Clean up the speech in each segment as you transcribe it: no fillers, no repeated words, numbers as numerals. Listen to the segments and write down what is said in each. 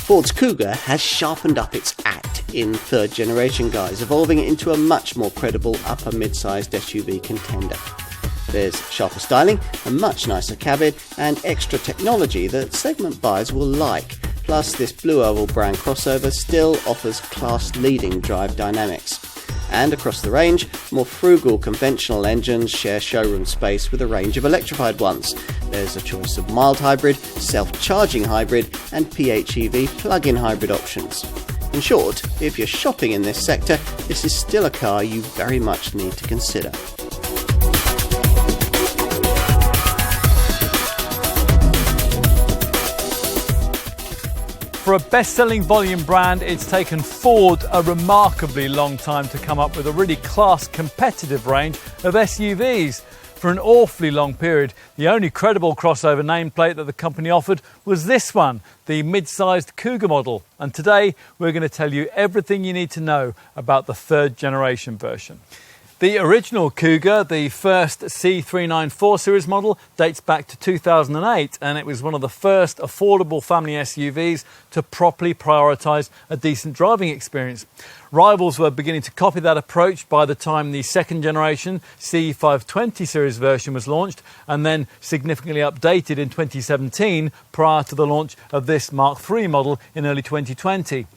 Ford's Kuga has sharpened up its act in third generation guise, evolving it into a much more credible upper mid-sized SUV contender. There's sharper styling, a much nicer cabin and extra technology that segment buyers will like. Plus, this Blue Oval brand crossover still offers class-leading drive dynamics. And across the range, more frugal conventional engines share showroom space with a range of electrified ones. There's a choice of mild hybrid, self-charging hybrid and PHEV plug-in hybrid options. In short, if you're shopping in this sector, this is still a car you very much need to consider. For a best-selling volume brand, it's taken Ford a remarkably long time to come up with a really class-competitive range of SUVs. For an awfully long period, the only credible crossover nameplate that the company offered was this one, the mid-sized Kuga model. And today, we're going to tell you everything you need to know about the third generation version. The original Kuga, the first C394 series model, dates back to 2008, and it was one of the first affordable family SUVs to properly prioritise a decent driving experience. Rivals were beginning to copy that approach by the time the second generation C520 series version was launched, and then significantly updated in 2017 prior to the launch of this Mark III model in early 2020.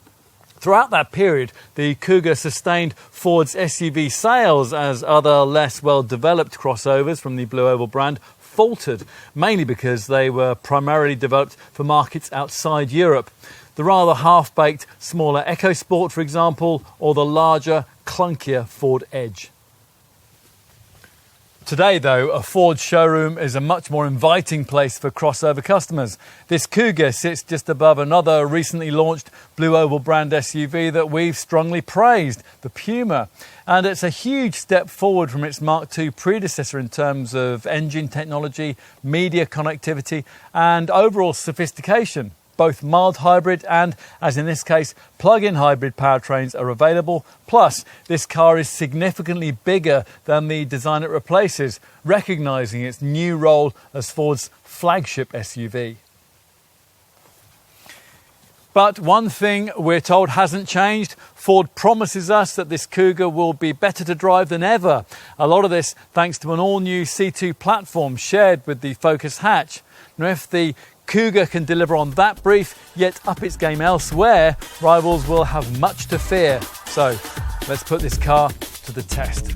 Throughout that period, the Kuga sustained Ford's SUV sales as other less well-developed crossovers from the Blue Oval brand faltered, mainly because they were primarily developed for markets outside Europe. The rather half-baked smaller EcoSport, for example, or the larger, clunkier Ford Edge. Today, though, a Ford showroom is a much more inviting place for crossover customers. This Kuga sits just above another recently launched Blue Oval brand SUV that we've strongly praised, the Puma. And it's a huge step forward from its Mark II predecessor in terms of engine technology, media connectivity, and overall sophistication. Both mild hybrid and, as in this case, plug-in hybrid powertrains are available. Plus, this car is significantly bigger than the design it replaces, recognising its new role as Ford's flagship SUV. But one thing we're told hasn't changed. Ford promises us that this Kuga will be better to drive than ever. A lot of this thanks to an all-new C2 platform shared with the Focus hatch. Now, if the Kuga can deliver on that brief, yet up its game elsewhere, rivals will have much to fear. So, let's put this car to the test.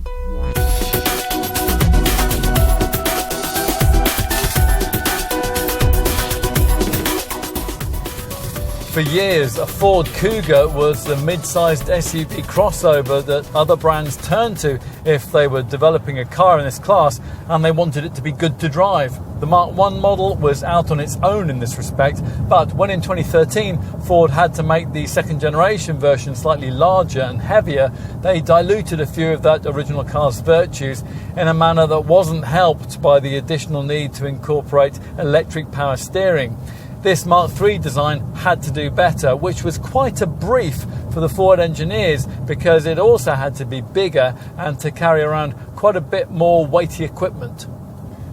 For years, a Ford Kuga was the mid-sized SUV crossover that other brands turned to if they were developing a car in this class and they wanted it to be good to drive. The Mark I model was out on its own in this respect, but when in 2013 Ford had to make the second generation version slightly larger and heavier, they diluted a few of that original car's virtues in a manner that wasn't helped by the additional need to incorporate electric power steering. This Mark III design had to do better, which was quite a brief for the Ford engineers because it also had to be bigger and to carry around quite a bit more weighty equipment.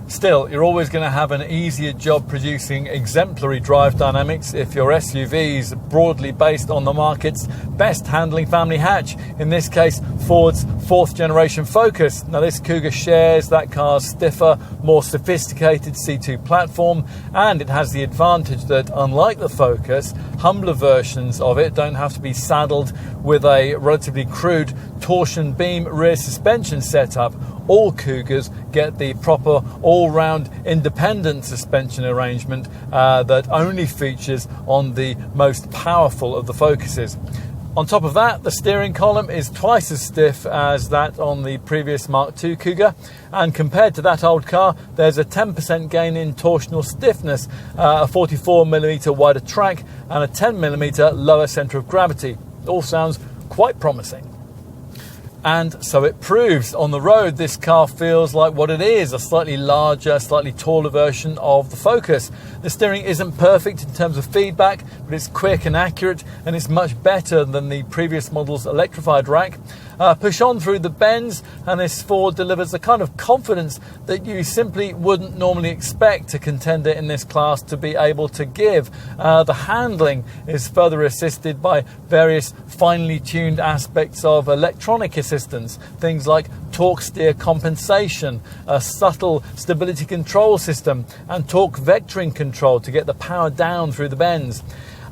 Still, you're always going to have an easier job producing exemplary drive dynamics if your SUV is broadly based on the market's best handling family hatch, in this case Ford's fourth generation Focus. Now this Kuga shares that car's stiffer, more sophisticated C2 platform, and it has the advantage that unlike the Focus, humbler versions of it don't have to be saddled with a relatively crude torsion beam rear suspension setup. All Kugas get the proper all-round independent suspension arrangement that only features on the most powerful of the Focuses. On top of that, the steering column is twice as stiff as that on the previous Mark II Kuga, and compared to that old car, there's a 10% gain in torsional stiffness, a 44mm wider track, and a 10mm lower centre of gravity. It all sounds quite promising. And so it proves. On the road, this car feels like what it is, a slightly larger, slightly taller version of the Focus. The steering isn't perfect in terms of feedback, but it's quick and accurate, and it's much better than the previous model's electrified rack. push on through the bends, and this Ford delivers the kind of confidence that you simply wouldn't normally expect a contender in this class to be able to give. The handling is further assisted by various finely tuned aspects of electronic assistance, things like torque steer compensation, a subtle stability control system, and torque vectoring control to get the power down through the bends.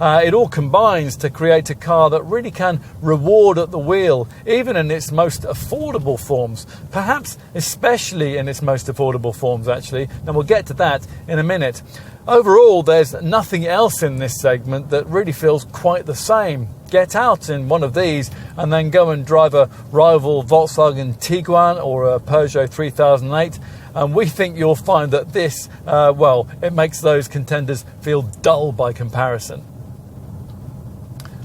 It all combines to create a car that really can reward at the wheel, even in its most affordable forms. Perhaps especially in its most affordable forms, actually, and we'll get to that in a minute. Overall, there's nothing else in this segment that really feels quite the same. Get out in one of these and then go and drive a rival Volkswagen Tiguan or a Peugeot 3008, and we think you'll find that this, it makes those contenders feel dull by comparison.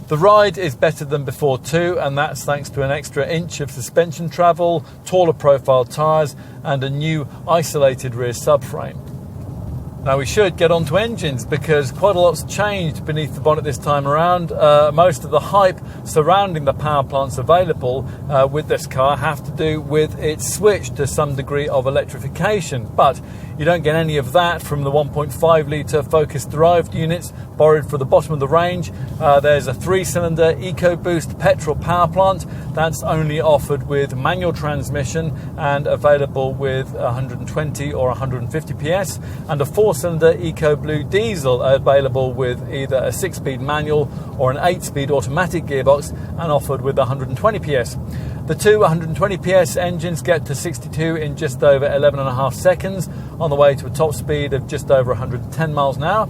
The ride is better than before too, and that's thanks to an extra inch of suspension travel, taller profile tyres, and a new isolated rear subframe. Now we should get on to engines, because quite a lot's changed beneath the bonnet this time around. Most of the hype surrounding the power plants available with this car have to do with its switch to some degree of electrification, but you don't get any of that from the 1.5 litre Focus derived units borrowed for the bottom of the range. There's a 3-cylinder EcoBoost petrol power plant that's only offered with manual transmission and available with 120 or 150 PS, and a 4-cylinder EcoBlue diesel available with either a 6-speed manual or an 8-speed automatic gearbox and offered with 120 PS. The two 120 PS engines get to 62 in just over 11.5 seconds, on the way to a top speed of just over 110 miles an hour.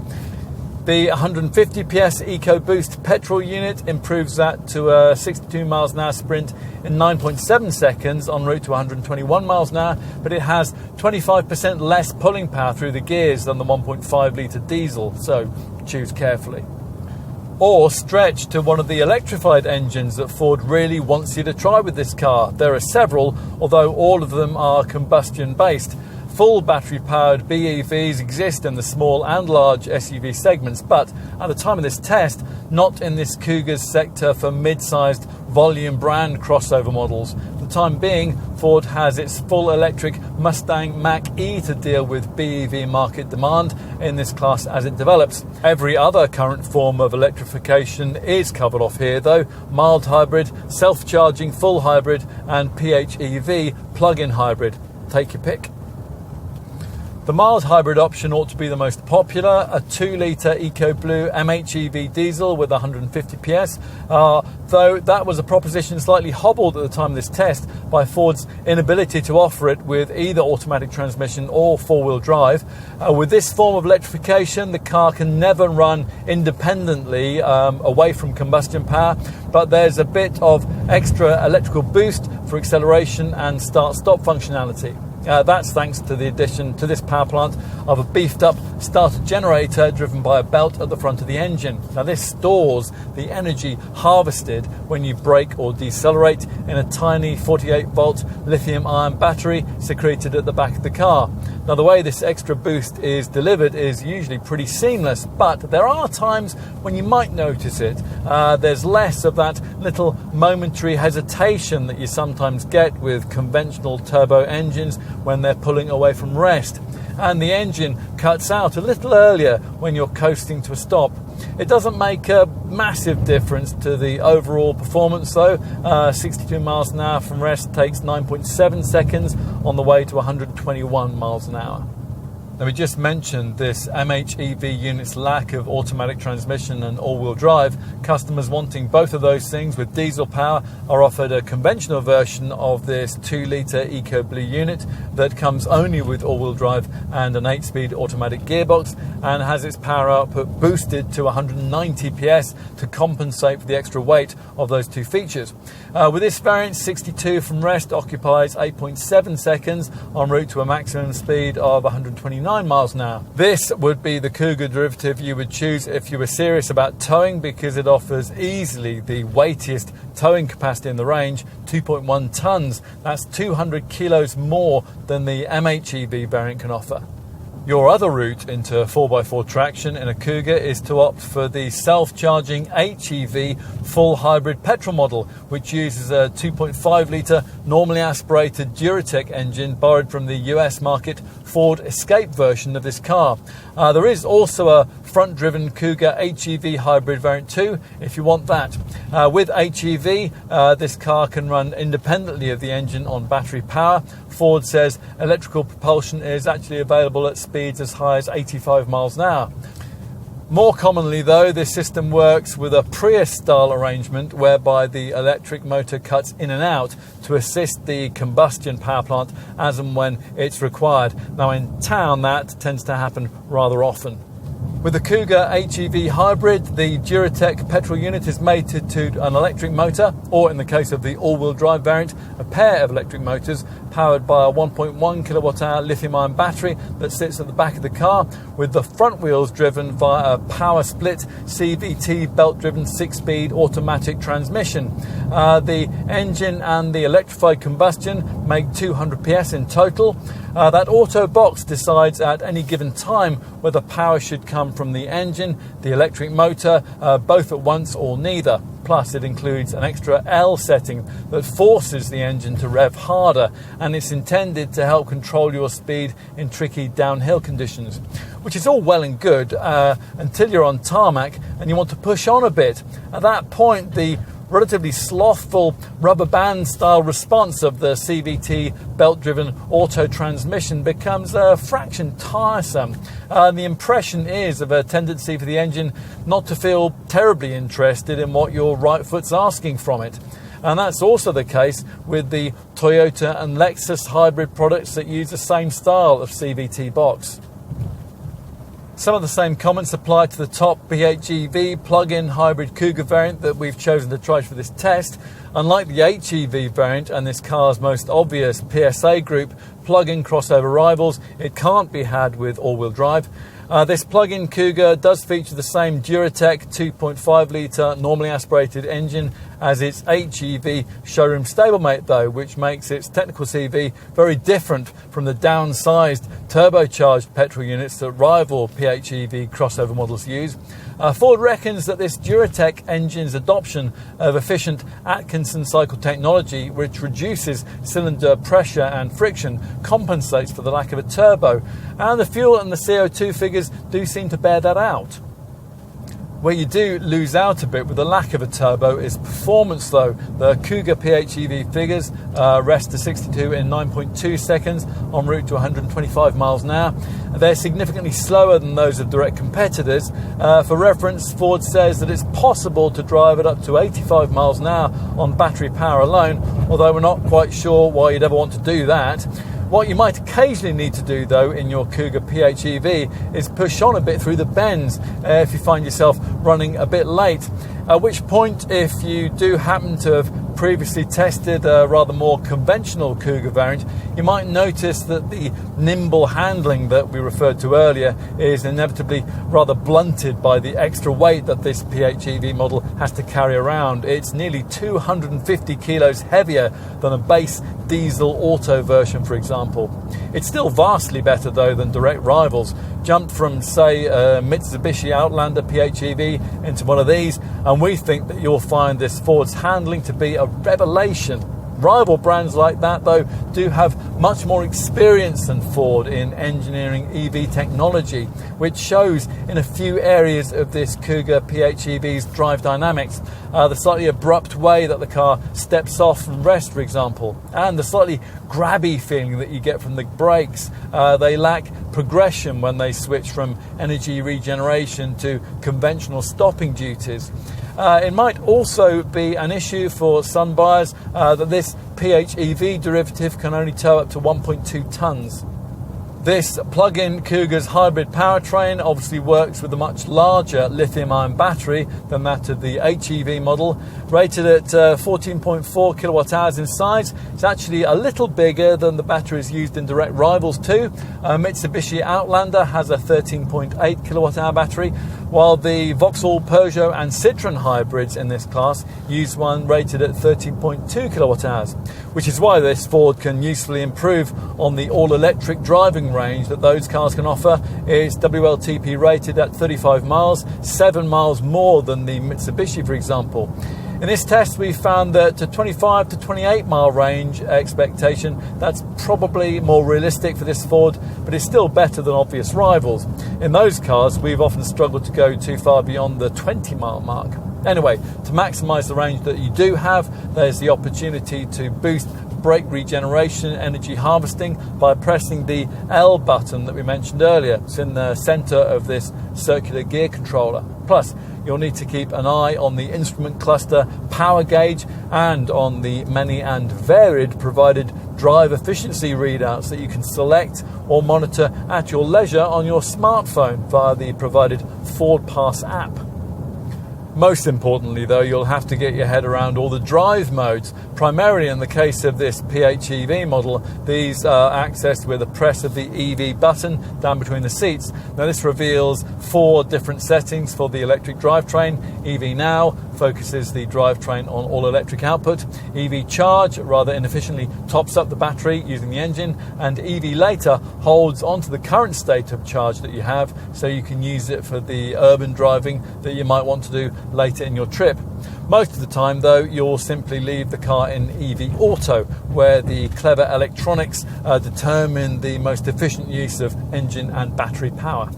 The 150 PS EcoBoost petrol unit improves that to a 62 miles an hour sprint in 9.7 seconds en route to 121 miles an hour, but it has 25% less pulling power through the gears than the 1.5 litre diesel, so choose carefully. Or stretch to one of the electrified engines that Ford really wants you to try with this car. There are several, although all of them are combustion based. Full battery-powered BEVs exist in the small and large SUV segments, but at the time of this test, not in this Kuga's sector for mid-sized volume brand crossover models. For the time being, Ford has its full electric Mustang Mach-E to deal with BEV market demand in this class as it develops. Every other current form of electrification is covered off here though: mild hybrid, self-charging full hybrid, and PHEV plug-in hybrid. Take your pick. The mild hybrid option ought to be the most popular, a 2-litre EcoBlue MHEV diesel with 150 PS, though that was a proposition slightly hobbled at the time of this test by Ford's inability to offer it with either automatic transmission or four-wheel drive. With this form of electrification, the car can never run independently away from combustion power, but there's a bit of extra electrical boost for acceleration and start-stop functionality. That's thanks to the addition to this power plant of a beefed up starter generator driven by a belt at the front of the engine. Now this stores the energy harvested when you brake or decelerate in a tiny 48 volt lithium ion battery secreted at the back of the car. Now the way this extra boost is delivered is usually pretty seamless, but there are times when you might notice it. There's less of that little momentary hesitation that you sometimes get with conventional turbo engines when they're pulling away from rest, and the engine cuts out a little earlier when you're coasting to a stop. It doesn't make a massive difference to the overall performance though. 62 miles an hour from rest takes 9.7 seconds on the way to 121 miles an hour. Now, we just mentioned this MHEV unit's lack of automatic transmission and all-wheel drive. Customers wanting both of those things with diesel power are offered a conventional version of this 2-litre EcoBlue unit that comes only with all-wheel drive and an 8-speed automatic gearbox, and has its power output boosted to 190 PS to compensate for the extra weight of those two features. With this variant, 62 from rest occupies 8.7 seconds en route to a maximum speed of 129 miles an hour. This would be the Kuga derivative you would choose if you were serious about towing, because it offers easily the weightiest towing capacity in the range, 2.1 tons. That's 200 kilos more than the MHEV variant can offer. Your other route into 4x4 traction in a Kuga is to opt for the self-charging HEV full hybrid petrol model, which uses a 2.5 litre normally aspirated Duratec engine borrowed from the US market Ford Escape version of this car. There is also a front-driven Kuga HEV hybrid variant too, if you want that. With HEV, this car can run independently of the engine on battery power. Ford says electrical propulsion is actually available at speeds as high as 85 miles an hour. More commonly though, this system works with a Prius-style arrangement whereby the electric motor cuts in and out to assist the combustion power plant as and when it's required. Now in town that tends to happen rather often. With the Kuga HEV hybrid, the Duratec petrol unit is mated to an electric motor, or in the case of the all-wheel drive variant, a pair of electric motors powered by a 1.1 kilowatt-hour lithium-ion battery that sits at the back of the car, with the front wheels driven via a power split CVT belt-driven 6-speed automatic transmission. The engine and the electrified combustion make 200 PS in total. That auto box decides at any given time whether power should come from the engine, the electric motor, both at once or neither. Plus it includes an extra L setting that forces the engine to rev harder, and it's intended to help control your speed in tricky downhill conditions, which is all well and good until you're on tarmac and you want to push on a bit. At that point, the relatively slothful rubber band style response of the CVT belt driven auto transmission becomes a fraction tiresome. The impression is of a tendency for the engine not to feel terribly interested in what your right foot's asking from it. And that's also the case with the Toyota and Lexus hybrid products that use the same style of CVT box. Some of the same comments apply to the top PHEV plug-in hybrid Kuga variant that we've chosen to try for this test. Unlike the HEV variant and this car's most obvious PSA group plug-in crossover rivals, it can't be had with all-wheel drive. This plug-in Kuga does feature the same Duratec 2.5 litre normally aspirated engine as its HEV showroom stablemate though, which makes its technical CV very different from the downsized turbocharged petrol units that rival PHEV crossover models use. Ford reckons that this Duratec engine's adoption of efficient Atkinson cycle technology, which reduces cylinder pressure and friction, compensates for the lack of a turbo, and the fuel and the CO2 figures do seem to bear that out. Where you do lose out a bit with the lack of a turbo is performance though. The Kuga PHEV figures rest to 62 in 9.2 seconds en route to 125 miles an hour. They're significantly slower than those of direct competitors. For reference, Ford says that it's possible to drive it up to 85 miles an hour on battery power alone, although we're not quite sure why you'd ever want to do that. What you might occasionally need to do though in your Kuga PHEV is push on a bit through the bends if you find yourself running a bit late. At which point, if you do happen to have previously tested a rather more conventional Kuga variant, you might notice that the nimble handling that we referred to earlier is inevitably rather blunted by the extra weight that this PHEV model has to carry around. It's nearly 250 kilos heavier than a base diesel auto version, for example. It's still vastly better though than direct rivals. Jumped from, say, a Mitsubishi Outlander PHEV into one of these, and we think that you'll find this Ford's handling to be a revelation. Rival brands like that, though, do have much more experience than Ford in engineering EV technology, which shows in a few areas of this Kuga PHEV's drive dynamics. The slightly abrupt way that the car steps off from rest, for example, and the slightly grabby feeling that you get from the brakes. They lack progression when they switch from energy regeneration to conventional stopping duties. It might also be an issue for some buyers that this PHEV derivative can only tow up to 1.2 tonnes. This plug-in Kuga's hybrid powertrain obviously works with a much larger lithium-ion battery than that of the HEV model. Rated at 14.4 kilowatt hours in size, it's actually a little bigger than the batteries used in direct rivals too. Mitsubishi Outlander has a 13.8 kilowatt hour battery, while the Vauxhall, Peugeot and Citroën hybrids in this class use one rated at 13.2 kilowatt hours, which is why this Ford can usefully improve on the all-electric driving range that those cars can offer is WLTP rated at 35 miles, 7 miles more than the Mitsubishi, for example. In this test, we found that a 25 to 28 mile range expectation, that's probably more realistic for this Ford, but it's still better than obvious rivals. In those cars, we've often struggled to go too far beyond the 20 mile mark. Anyway, to maximise the range that you do have, there's the opportunity to boost brake regeneration, energy harvesting by pressing the L button that we mentioned earlier. It's in the centre of this circular gear controller. Plus, you'll need to keep an eye on the instrument cluster, power gauge, and on the many and varied provided drive efficiency readouts that you can select or monitor at your leisure on your smartphone via the provided Ford Pass app. Most importantly, though, you'll have to get your head around all the drive modes. Primarily in the case of this PHEV model, these are accessed with a press of the EV button down between the seats. Now, this reveals 4 different settings for the electric drivetrain. EV Now focuses the drivetrain on all-electric output. EV Charge rather inefficiently tops up the battery using the engine. And EV Later holds onto the current state of charge that you have, so you can use it for the urban driving that you might want to do later in your trip. Most of the time, though, you'll simply leave the car in EV Auto, where the clever electronics determine the most efficient use of engine and battery power.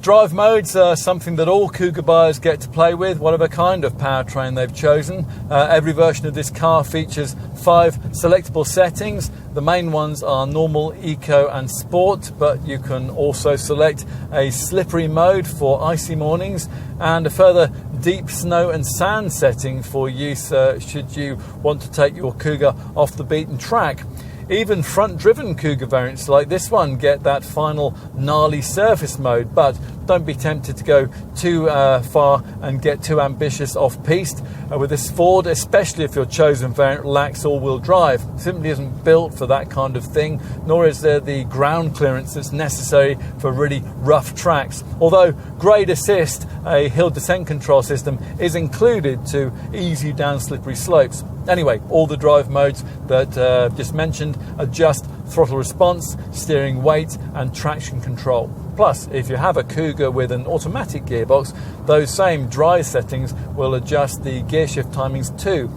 Drive modes are something that all Kuga buyers get to play with, whatever kind of powertrain they've chosen. Every version of this car features 5 selectable settings. The main ones are normal, eco and sport, but you can also select a slippery mode for icy mornings and a further deep snow and sand setting for use should you want to take your Kuga off the beaten track. Even front-driven Kuga variants like this one get that final gnarly surface mode, but don't be tempted to go too far and get too ambitious off-piste. With this Ford, especially if your chosen variant lacks all-wheel drive, it simply isn't built for that kind of thing, nor is there the ground clearance that's necessary for really rough tracks. Although Grade Assist, a hill descent control system, is included to ease you down slippery slopes. Anyway, all the drive modes that just mentioned adjust throttle response, steering weight and traction control. Plus, if you have a Kuga with an automatic gearbox, those same drive settings will adjust the gear shift timings too.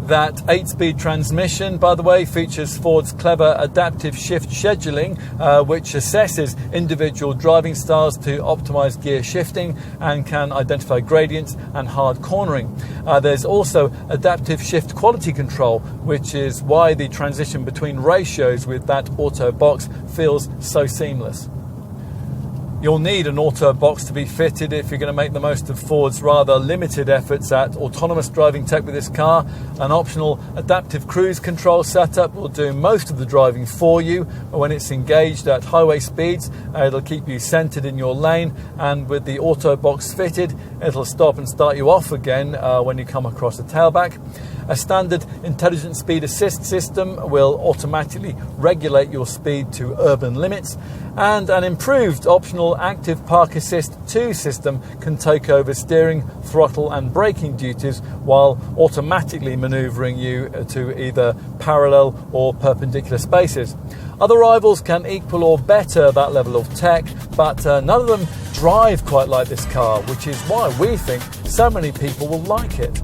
That 8-speed transmission, by the way, features Ford's clever adaptive shift scheduling, which assesses individual driving styles to optimize gear shifting and can identify gradients and hard cornering. There's also adaptive shift quality control, which is why the transition between ratios with that auto box feels so seamless. You'll need an auto box to be fitted if you're going to make the most of Ford's rather limited efforts at autonomous driving tech with this car. An optional adaptive cruise control setup will do most of the driving for you. When it's engaged at highway speeds, it'll keep you centered in your lane, and with the auto box fitted, it'll stop and start you off again when you come across a tailback. A standard intelligent speed assist system will automatically regulate your speed to urban limits, and an improved optional active park assist 2 system can take over steering, throttle and braking duties while automatically manoeuvring you to either parallel or perpendicular spaces. Other rivals can equal or better that level of tech, but none of them drive quite like this car, which is why we think so many people will like it.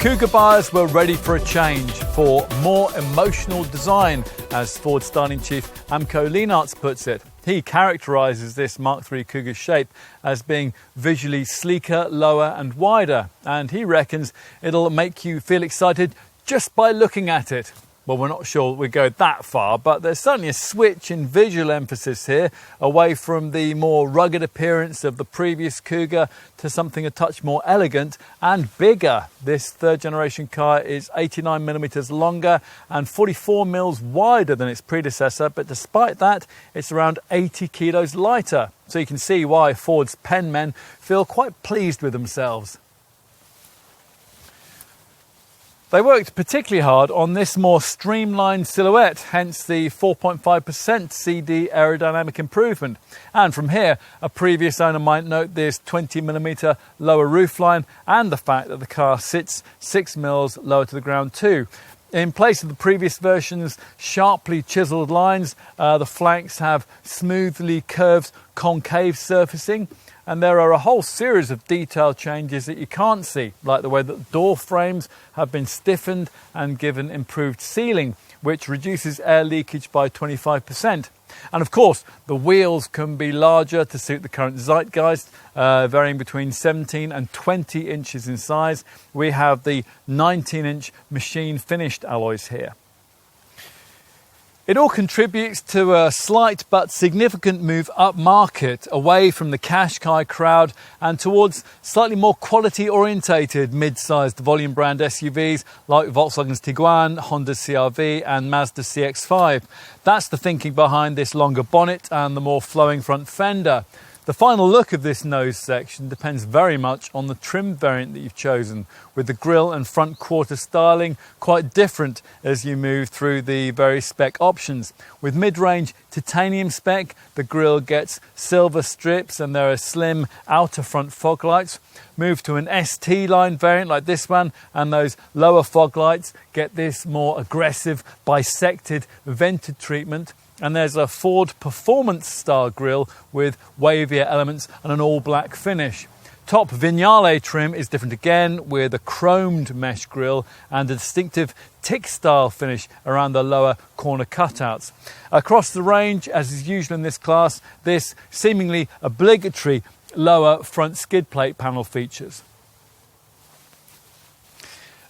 Kuga buyers were ready for a change, for more emotional design, as Ford styling chief Amco Leenarts puts it. He characterises this Mark III Kuga's shape as being visually sleeker, lower and wider, and he reckons it'll make you feel excited just by looking at it. Well, we're not sure we go that far, but there's certainly a switch in visual emphasis here, away from the more rugged appearance of the previous Kuga to something a touch more elegant and bigger. This third generation car is 89mm longer and 44mm wider than its predecessor, but despite that, it's around 80 kilos lighter. So you can see why Ford's penmen feel quite pleased with themselves. They worked particularly hard on this more streamlined silhouette, hence the 4.5% CD aerodynamic improvement. And from here, a previous owner might note this 20mm lower roofline and the fact that the car sits 6 mils lower to the ground too. In place of the previous version's sharply chiselled lines, the flanks have smoothly curved concave surfacing. And there are a whole series of detail changes that you can't see, like the way that door frames have been stiffened and given improved sealing, which reduces air leakage by 25%. And of course, the wheels can be larger to suit the current zeitgeist, varying between 17 and 20 inches in size. We have the 19-inch machine finished alloys here. It all contributes to a slight but significant move up market, away from the Qashqai crowd and towards slightly more quality orientated mid-sized volume brand SUVs like Volkswagen's Tiguan, Honda's CR-V and Mazda CX-5. That's the thinking behind this longer bonnet and the more flowing front fender. The final look of this nose section depends very much on the trim variant that you've chosen, with the grille and front quarter styling quite different as you move through the various spec options. With mid-range titanium spec, the grille gets silver strips and there are slim outer front fog lights. Move to an ST line variant like this one and those lower fog lights get this more aggressive bisected vented treatment. And there's a Ford performance style grille with wavier elements and an all black finish. Top Vignale trim is different again, with a chromed mesh grille and a distinctive tick style finish around the lower corner cutouts. Across the range, as is usual in this class, this seemingly obligatory lower front skid plate panel features.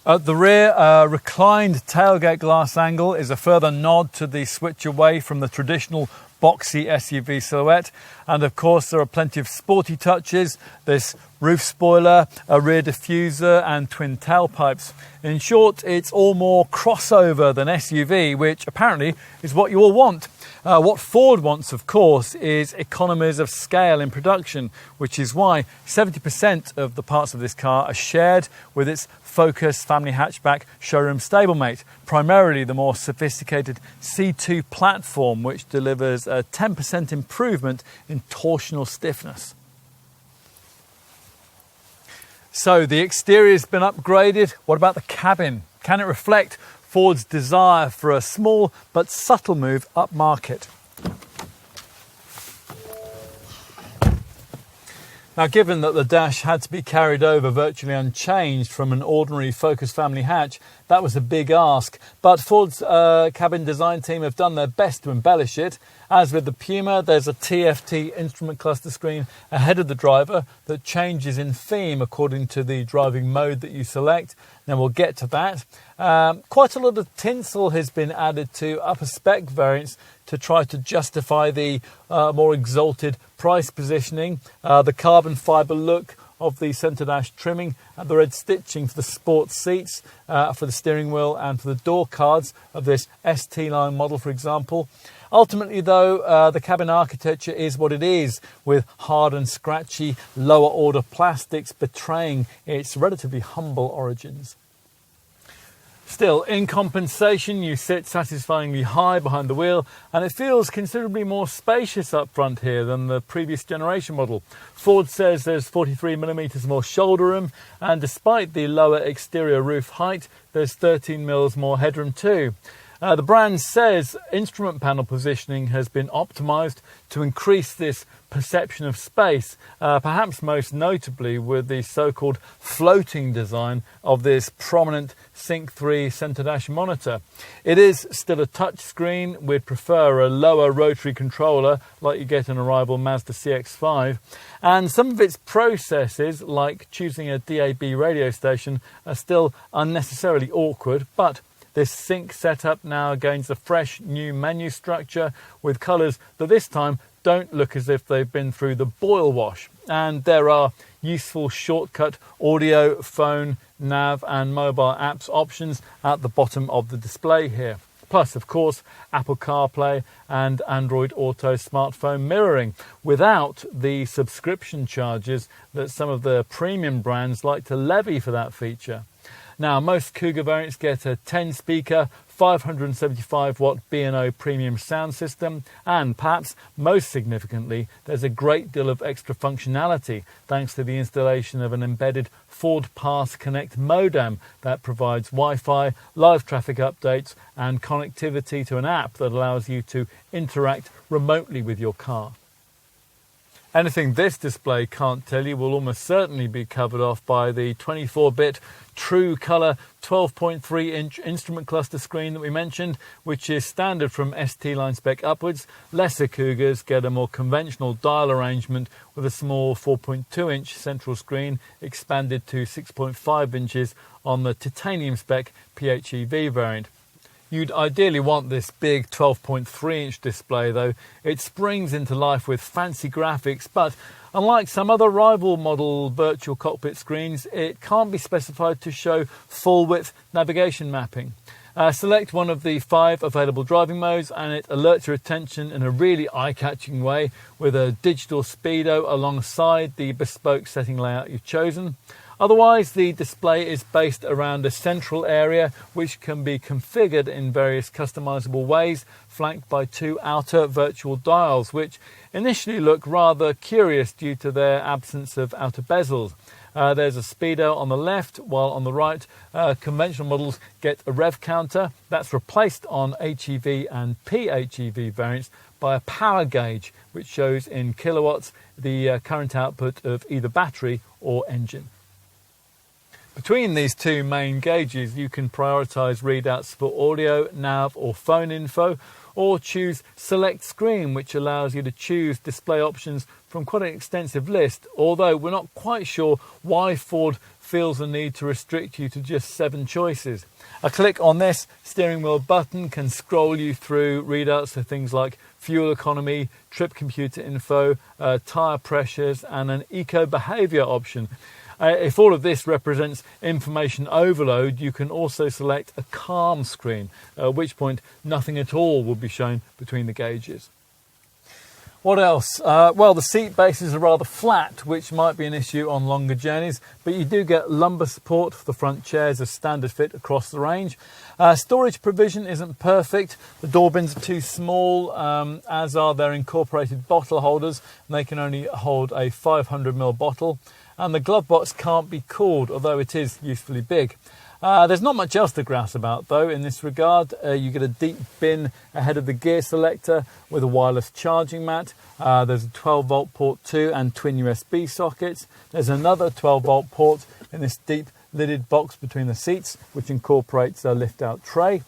At the rear, a reclined tailgate glass angle is a further nod to the switch away from the traditional boxy SUV silhouette. And of course, there are plenty of sporty touches. This roof spoiler, a rear diffuser and twin tailpipes. In short, it's all more crossover than SUV, which apparently is what you all want. What Ford wants, of course, is economies of scale in production, which is why 70% of the parts of this car are shared with its Focus family hatchback showroom stablemate, primarily the more sophisticated C2 platform, which delivers a 10% improvement in torsional stiffness. So the exterior's been upgraded. What about the cabin? Can it reflect Ford's desire for a small but subtle move up market? Now, given that the dash had to be carried over virtually unchanged from an ordinary Focus family hatch, that was a big ask. But Ford's cabin design team have done their best to embellish it. As with the Puma, there's a TFT instrument cluster screen ahead of the driver that changes in theme according to the driving mode that you select. Now, we'll get to that. Quite a lot of tinsel has been added to upper spec variants to try to justify the more exalted price positioning. The carbon fibre look of the centre dash trimming and the red stitching for the sports seats, for the steering wheel and for the door cards of this ST line model, for example. Ultimately, though, the cabin architecture is what it is, with hard and scratchy lower order plastics betraying its relatively humble origins. Still, in compensation, you sit satisfyingly high behind the wheel, and it feels considerably more spacious up front here than the previous generation model. Ford says there's 43mm more shoulder room, and despite the lower exterior roof height, there's 13 mils more headroom too. The brand says instrument panel positioning has been optimised to increase this perception of space, perhaps most notably with the so-called floating design of this prominent Sync 3 centre dash monitor. It is still a touch screen. We'd prefer a lower rotary controller like you get in a rival Mazda CX-5. And some of its processes, like choosing a DAB radio station, are still unnecessarily awkward, but this sync setup now gains a fresh new menu structure with colours that this time don't look as if they've been through the boil wash. And there are useful shortcut audio, phone, nav and mobile apps options at the bottom of the display here. Plus, of course, Apple CarPlay and Android Auto smartphone mirroring, without the subscription charges that some of the premium brands like to levy for that feature. Now, most Kuga variants get a 10-speaker, 575-watt B&O premium sound system, and perhaps most significantly, there's a great deal of extra functionality thanks to the installation of an embedded Ford Pass Connect modem that provides Wi-Fi, live traffic updates, and connectivity to an app that allows you to interact remotely with your car. Anything this display can't tell you will almost certainly be covered off by the 24-bit true colour 12.3-inch instrument cluster screen that we mentioned, which is standard from ST line spec upwards. Lesser Kugas get a more conventional dial arrangement with a small 4.2-inch central screen expanded to 6.5 inches on the titanium spec PHEV variant. You'd ideally want this big 12.3-inch display though. It springs into life with fancy graphics, but unlike some other rival model virtual cockpit screens, it can't be specified to show full-width navigation mapping. Select one of the 5 available driving modes and it alerts your attention in a really eye-catching way with a digital speedo alongside the bespoke setting layout you've chosen. Otherwise, the display is based around a central area which can be configured in various customizable ways, flanked by 2 outer virtual dials, which initially look rather curious due to their absence of outer bezels. There's a speedo on the left, while on the right, conventional models get a rev counter. That's replaced on HEV and PHEV variants by a power gauge, which shows in kilowatts the current output of either battery or engine. Between these 2 main gauges, you can prioritise readouts for audio, nav or phone info, or choose Select Screen, which allows you to choose display options from quite an extensive list, although we're not quite sure why Ford feels the need to restrict you to just 7 choices. A click on this steering wheel button can scroll you through readouts for things like fuel economy, trip computer info, tyre pressures and an eco behaviour option. If all of this represents information overload, you can also select a calm screen, at which point nothing at all will be shown between the gauges. What else? Well, the seat bases are rather flat, which might be an issue on longer journeys, but you do get lumbar support for the front chairs as standard fit across the range. Storage provision isn't perfect. The door bins are too small, as are their incorporated bottle holders, and they can only hold a 500ml bottle. And the glove box can't be cooled, although it is usefully big. There's not much else to grouse about though in this regard. You get a deep bin ahead of the gear selector with a wireless charging mat. There's a 12-volt port 2 and twin USB sockets. There's another 12-volt port in this deep lidded box between the seats, which incorporates a lift-out tray.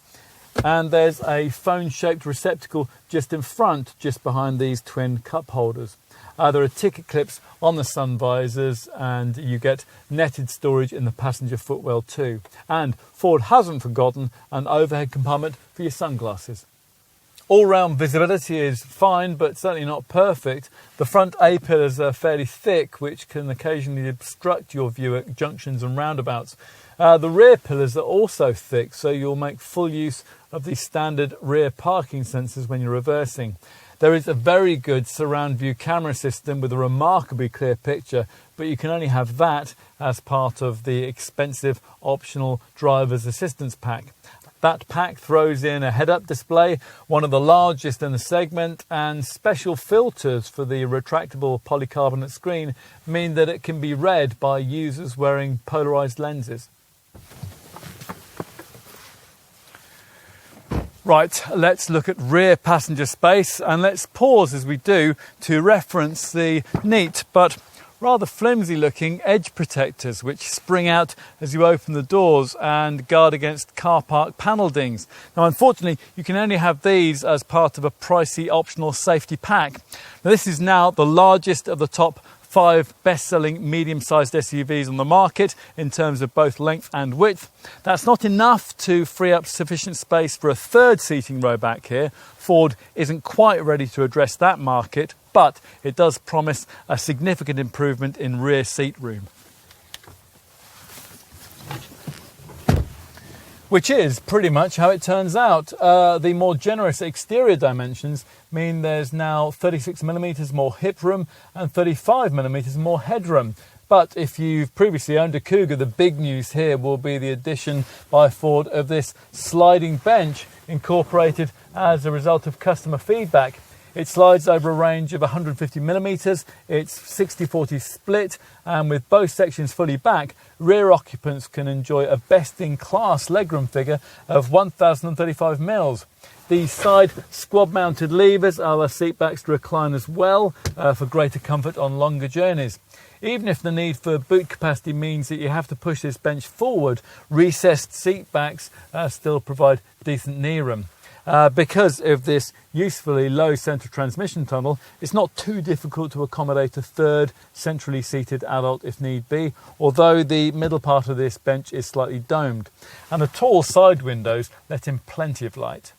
And there's a phone-shaped receptacle just in front, just behind these twin cup holders. There are ticket clips on the sun visors and you get netted storage in the passenger footwell too. And Ford hasn't forgotten an overhead compartment for your sunglasses. All-round visibility is fine, but certainly not perfect. The front A-pillars are fairly thick, which can occasionally obstruct your view at junctions and roundabouts. The rear pillars are also thick, so you'll make full use of the standard rear parking sensors when you're reversing. There is a very good surround view camera system with a remarkably clear picture, but you can only have that as part of the expensive optional driver's assistance pack. That pack throws in a head-up display, one of the largest in the segment, and special filters for the retractable polycarbonate screen mean that it can be read by users wearing polarized lenses. Right, let's look at rear passenger space, and let's pause as we do to reference the neat but rather flimsy looking edge protectors which spring out as you open the doors and guard against car park panel dings. Now unfortunately you can only have these as part of a pricey optional safety pack. Now this is now the largest of the top 5 best-selling medium-sized SUVs on the market in terms of both length and width. That's not enough to free up sufficient space for a third seating row back here. Ford isn't quite ready to address that market, but it does promise a significant improvement in rear seat room. Which is pretty much how it turns out. The more generous exterior dimensions mean there's now 36mm more hip room and 35mm more headroom. But if you've previously owned a Kuga, the big news here will be the addition by Ford of this sliding bench incorporated as a result of customer feedback. It slides over a range of 150 millimeters. It's 60-40 split, and with both sections fully back, rear occupants can enjoy a best-in-class legroom figure of 1,035 mils. The side squad-mounted levers allow seatbacks to recline as well for greater comfort on longer journeys. Even if the need for boot capacity means that you have to push this bench forward, recessed seatbacks still provide decent knee room. Because of this usefully low central transmission tunnel, it's not too difficult to accommodate a third centrally seated adult if need be, although the middle part of this bench is slightly domed. And the tall side windows let in plenty of light.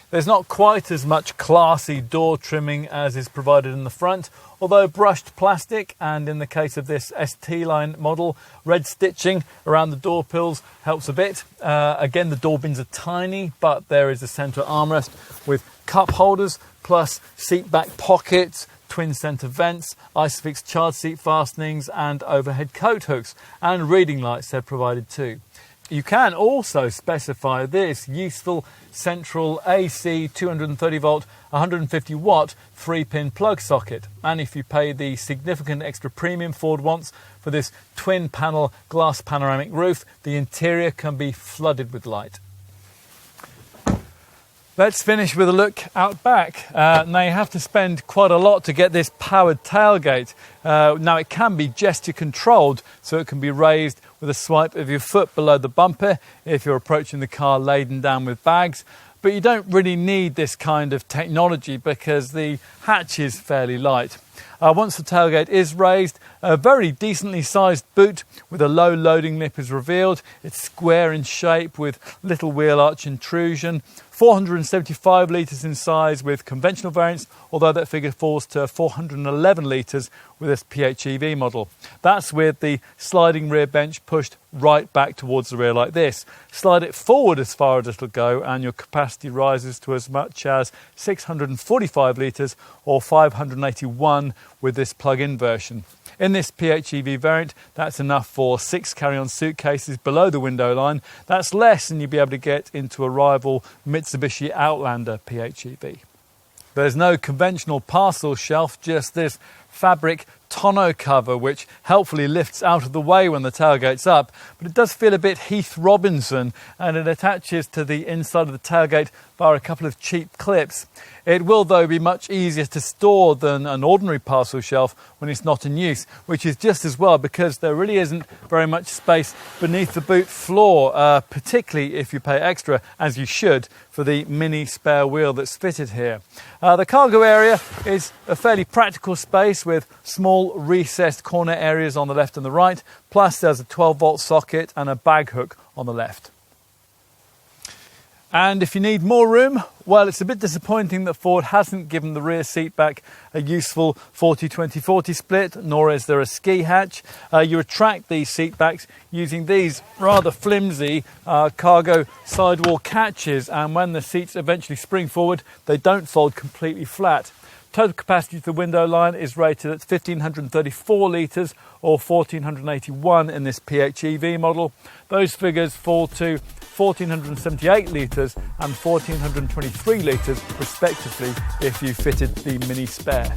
There's not quite as much classy door trimming as is provided in the front, although brushed plastic, and in the case of this ST-line model, red stitching around the door pills helps a bit. Again, the door bins are tiny, but there is a centre armrest with cup holders, plus seat back pockets, twin centre vents, Isofix child seat fastenings, and overhead coat hooks, and reading lights they're provided too. You can also specify this useful central AC 230 volt 150 watt 3-pin plug socket, and if you pay the significant extra premium Ford wants for this twin panel glass panoramic roof, the interior can be flooded with light. Let's finish with a look out back. Now you have to spend quite a lot to get this powered tailgate. Now it can be gesture controlled, so it can be raised with a swipe of your foot below the bumper if you're approaching the car laden down with bags. But you don't really need this kind of technology because the hatch is fairly light. Once the tailgate is raised, a very decently sized boot with a low loading lip is revealed. It's square in shape with little wheel arch intrusion. 475 litres in size with conventional variants, although that figure falls to 411 litres with this PHEV model. That's with the sliding rear bench pushed right back towards the rear like this. Slide it forward as far as it'll go and your capacity rises to as much as 645 litres or 581 with this plug-in version. In this PHEV variant, that's enough for 6 carry-on suitcases below the window line. That's less than you'd be able to get into a rival Mitsubishi Outlander PHEV. There's no conventional parcel shelf, just this fabric tonneau cover which helpfully lifts out of the way when the tailgate's up, but it does feel a bit Heath Robinson, and it attaches to the inside of the tailgate via a couple of cheap clips. It will though be much easier to store than an ordinary parcel shelf when it's not in use, which is just as well because there really isn't very much space beneath the boot floor, particularly if you pay extra, as you should, for the mini spare wheel that's fitted here. The cargo area is a fairly practical space with small recessed corner areas on the left and the right, plus there's a 12-volt socket and a bag hook on the left. And if you need more room, well, it's a bit disappointing that Ford hasn't given the rear seat back a useful 40-20-40 split, nor is there a ski hatch. You retract these seat backs using these rather flimsy cargo sidewall catches, and when the seats eventually spring forward, they don't fold completely flat. Total capacity to the window line is rated at 1,534 litres or 1,481 in this PHEV model. Those figures fall to 1,478 litres and 1,423 litres respectively if you fitted the mini spare.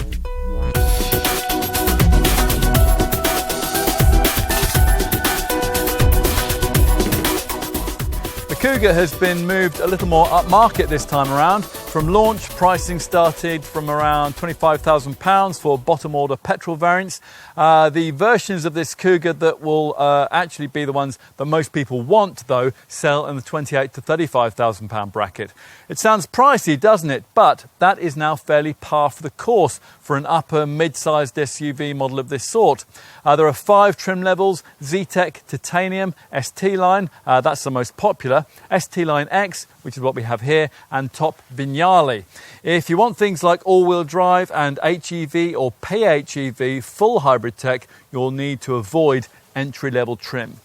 The Kuga has been moved a little more upmarket this time around. From launch, pricing started from around £25,000 for bottom order petrol variants. The versions of this Kuga that will actually be the ones that most people want, though, sell in the £28,000 to £35,000 bracket. It sounds pricey, doesn't it? But that is now fairly par for the course for an upper mid-sized SUV model of this sort. There are 5 trim levels: Z-Tech Titanium, ST-Line, that's the most popular, ST-Line X, which is what we have here, and Top Vignale. If you want things like all-wheel drive and HEV or PHEV full hybrid tech, you'll need to avoid entry-level trim.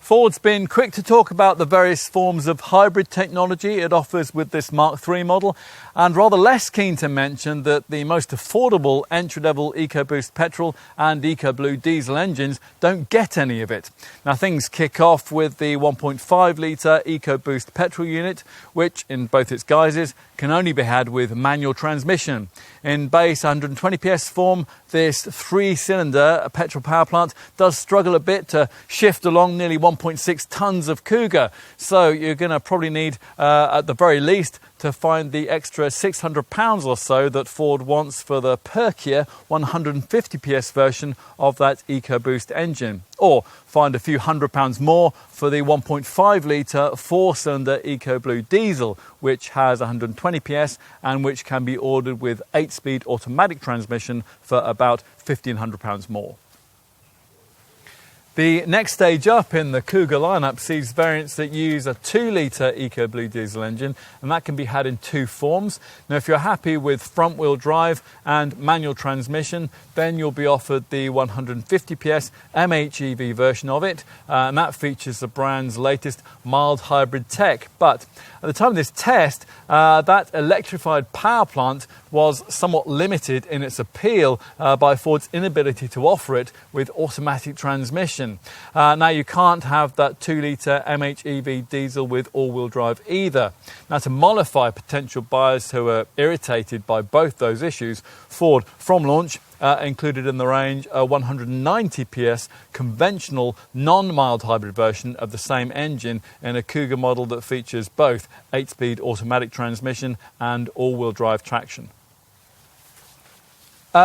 Ford's been quick to talk about the various forms of hybrid technology it offers with this Mark III model, and rather less keen to mention that the most affordable entry-level EcoBoost petrol and EcoBlue diesel engines don't get any of it. Now things kick off with the 1.5 litre EcoBoost petrol unit, which in both its guises can only be had with manual transmission. In base 120 PS form, this three-cylinder petrol power plant does struggle a bit to shift along nearly 1.6 tonnes of Kuga, so you're going to probably need, at the very least, to find the extra £600 or so that Ford wants for the perkier 150 PS version of that EcoBoost engine, or find a few £100 more for the 1.5 litre four-cylinder EcoBlue diesel, which has 120 PS and which can be ordered with 8-speed automatic transmission for about £1,500 more. The next stage up in the Kuga lineup sees variants that use a 2-litre EcoBlue diesel engine, and that can be had in two forms. Now, if you're happy with front-wheel drive and manual transmission, then you'll be offered the 150 PS MHEV version of it, and that features the brand's latest mild hybrid tech. But at the time of this test, that electrified power plant was somewhat limited in its appeal by Ford's inability to offer it with automatic transmission. Now you can't have that 2-litre MHEV diesel with all-wheel drive either. Now, to mollify potential buyers who are irritated by both those issues, Ford from launch included in the range a 190 PS conventional non-mild hybrid version of the same engine in a Kuga model that features both 8-speed automatic transmission and all-wheel drive traction.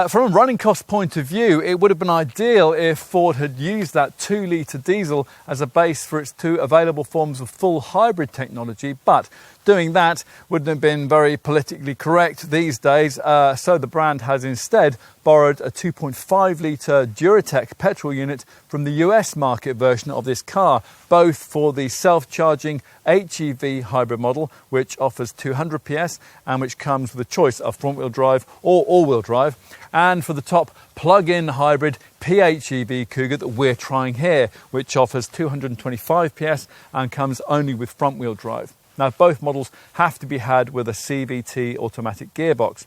From a running cost point of view, it would have been ideal if Ford had used that 2-litre diesel as a base for its two available forms of full hybrid technology, but doing that wouldn't have been very politically correct these days, so the brand has instead borrowed a 2.5 litre Duratec petrol unit from the US market version of this car, both for the self-charging HEV hybrid model, which offers 200 PS and which comes with a choice of front-wheel drive or all-wheel drive, and for the top plug-in hybrid PHEV Kuga that we're trying here, which offers 225 PS and comes only with front-wheel drive. Now, both models have to be had with a CVT automatic gearbox.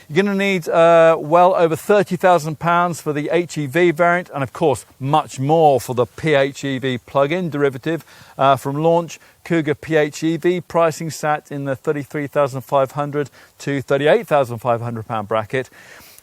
You're going to need well over £30,000 for the HEV variant, and of course much more for the PHEV plug-in derivative. From launch, Kuga PHEV pricing sat in the £33,500 to £38,500 bracket,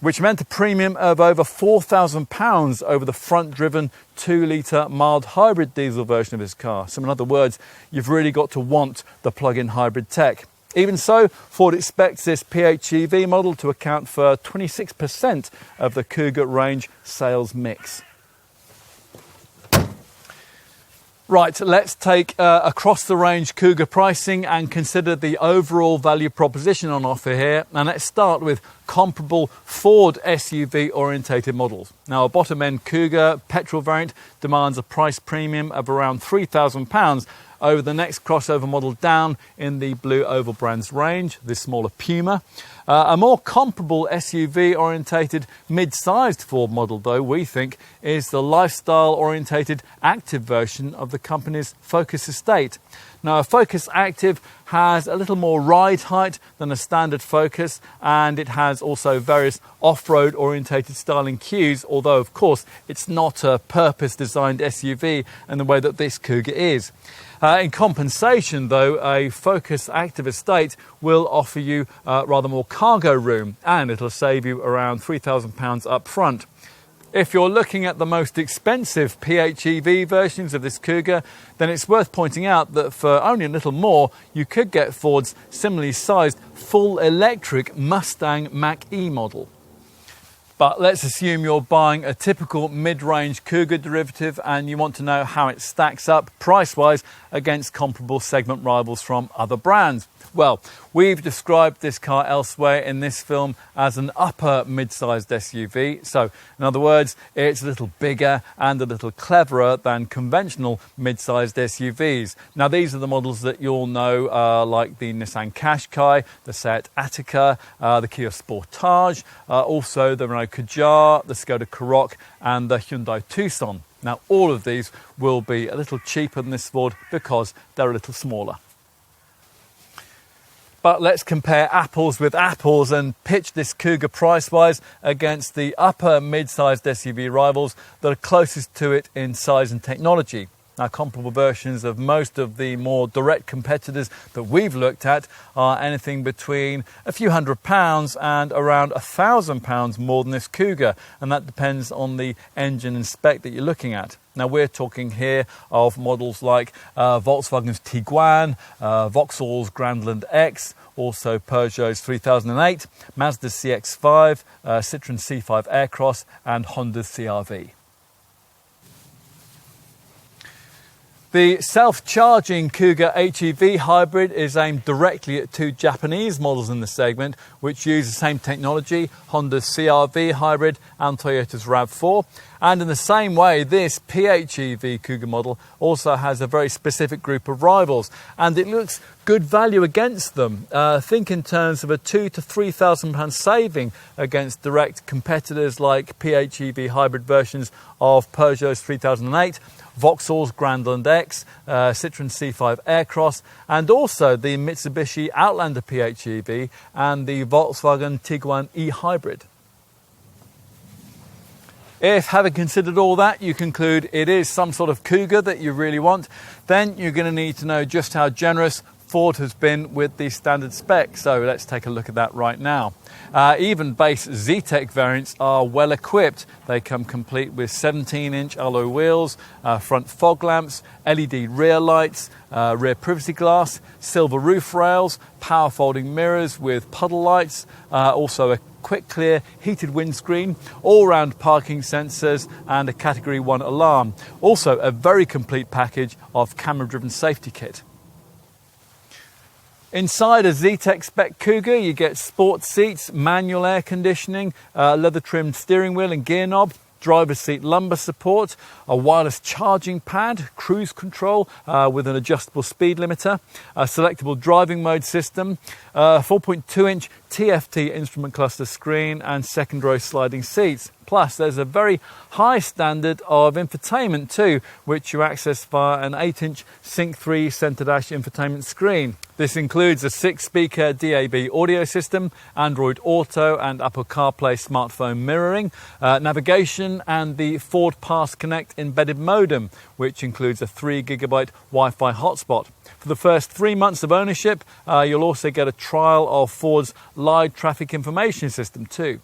which meant a premium of over £4,000 over the front-driven 2-litre mild hybrid diesel version of this car. So in other words, you've really got to want the plug-in hybrid tech. Even so, Ford expects this PHEV model to account for 26% of the Kuga range sales mix. Right, let's take across-the-range Kuga pricing and consider the overall value proposition on offer here. And let's start with comparable Ford SUV-orientated models. Now, a bottom-end Kuga petrol variant demands a price premium of around £3,000 over the next crossover model down in the Blue Oval brand's range, the smaller Puma. A more comparable SUV-orientated mid-sized Ford model, though, we think, is the lifestyle-orientated active version of the company's Focus estate. Now, a Focus Active has a little more ride height than a standard Focus, and it has also various off-road orientated styling cues, although, of course, it's not a purpose-designed SUV in the way that this Kuga is. In compensation, though, a Focus Active estate will offer you rather more cargo room, and it'll save you around £3,000 up front. If you're looking at the most expensive PHEV versions of this Kuga, then it's worth pointing out that for only a little more, you could get Ford's similarly sized full electric Mustang Mach-E model. But let's assume you're buying a typical mid-range Kuga derivative and you want to know how it stacks up price-wise against comparable segment rivals from other brands. Well, we've described this car elsewhere in this film as an upper mid-sized SUV. So, in other words, it's a little bigger and a little cleverer than conventional mid-sized SUVs. Now, these are the models that you'll know, like the Nissan Qashqai, the Seat Attica, the Kia Sportage, also the Renault Kadjar, the Skoda Karoq and the Hyundai Tucson. Now, all of these will be a little cheaper than this Ford because they're a little smaller. But let's compare apples with apples and pitch this Kuga price-wise against the upper mid-sized SUV rivals that are closest to it in size and technology. Now, comparable versions of most of the more direct competitors that we've looked at are anything between a few £100 and around £1,000 more than this Kuga, and that depends on the engine and spec that you're looking at. Now, we're talking here of models like Volkswagen's Tiguan, Vauxhall's Grandland X, also Peugeot's 3008, Mazda's CX-5, Citroën C5 Aircross and Honda's CR-V. The self-charging Kuga HEV hybrid is aimed directly at two Japanese models in the segment, which use the same technology, Honda's CR-V hybrid and Toyota's RAV4. And in the same way, this PHEV Kuga model also has a very specific group of rivals, and it looks good value against them. Think in terms of a £2,000 to £3,000 saving against direct competitors like PHEV hybrid versions of Peugeot's 3008, Vauxhall's Grandland X, Citroën C5 Aircross, and also the Mitsubishi Outlander PHEV and the Volkswagen Tiguan e-hybrid. If, having considered all that, you conclude it is some sort of Kuga that you really want, then you're going to need to know just how generous Ford has been with the standard spec. So let's take a look at that right now. Even base Z-Tech variants are well equipped. They come complete with 17-inch alloy wheels, front fog lamps, LED rear lights, rear privacy glass, silver roof rails, power folding mirrors with puddle lights, also a quick clear heated windscreen, all-round parking sensors and a category 1 alarm. Also a very complete package of camera-driven safety kit. Inside a Z-Tech spec Kuga, you get sport seats, manual air conditioning, leather-trimmed steering wheel and gear knob, driver's seat lumbar support, a wireless charging pad, cruise control with an adjustable speed limiter, a selectable driving mode system, 4.2-inch TFT instrument cluster screen and second row sliding seats. Plus, there's a very high standard of infotainment too, which you access via an 8-inch Sync 3 centre dash infotainment screen. This includes a 6-speaker DAB audio system, Android Auto and Apple CarPlay smartphone mirroring, navigation and the Ford Pass Connect embedded modem, which includes a 3 GB Wi-Fi hotspot. For the first 3 months of ownership, you'll also get a trial of Ford's Live Traffic Information System too.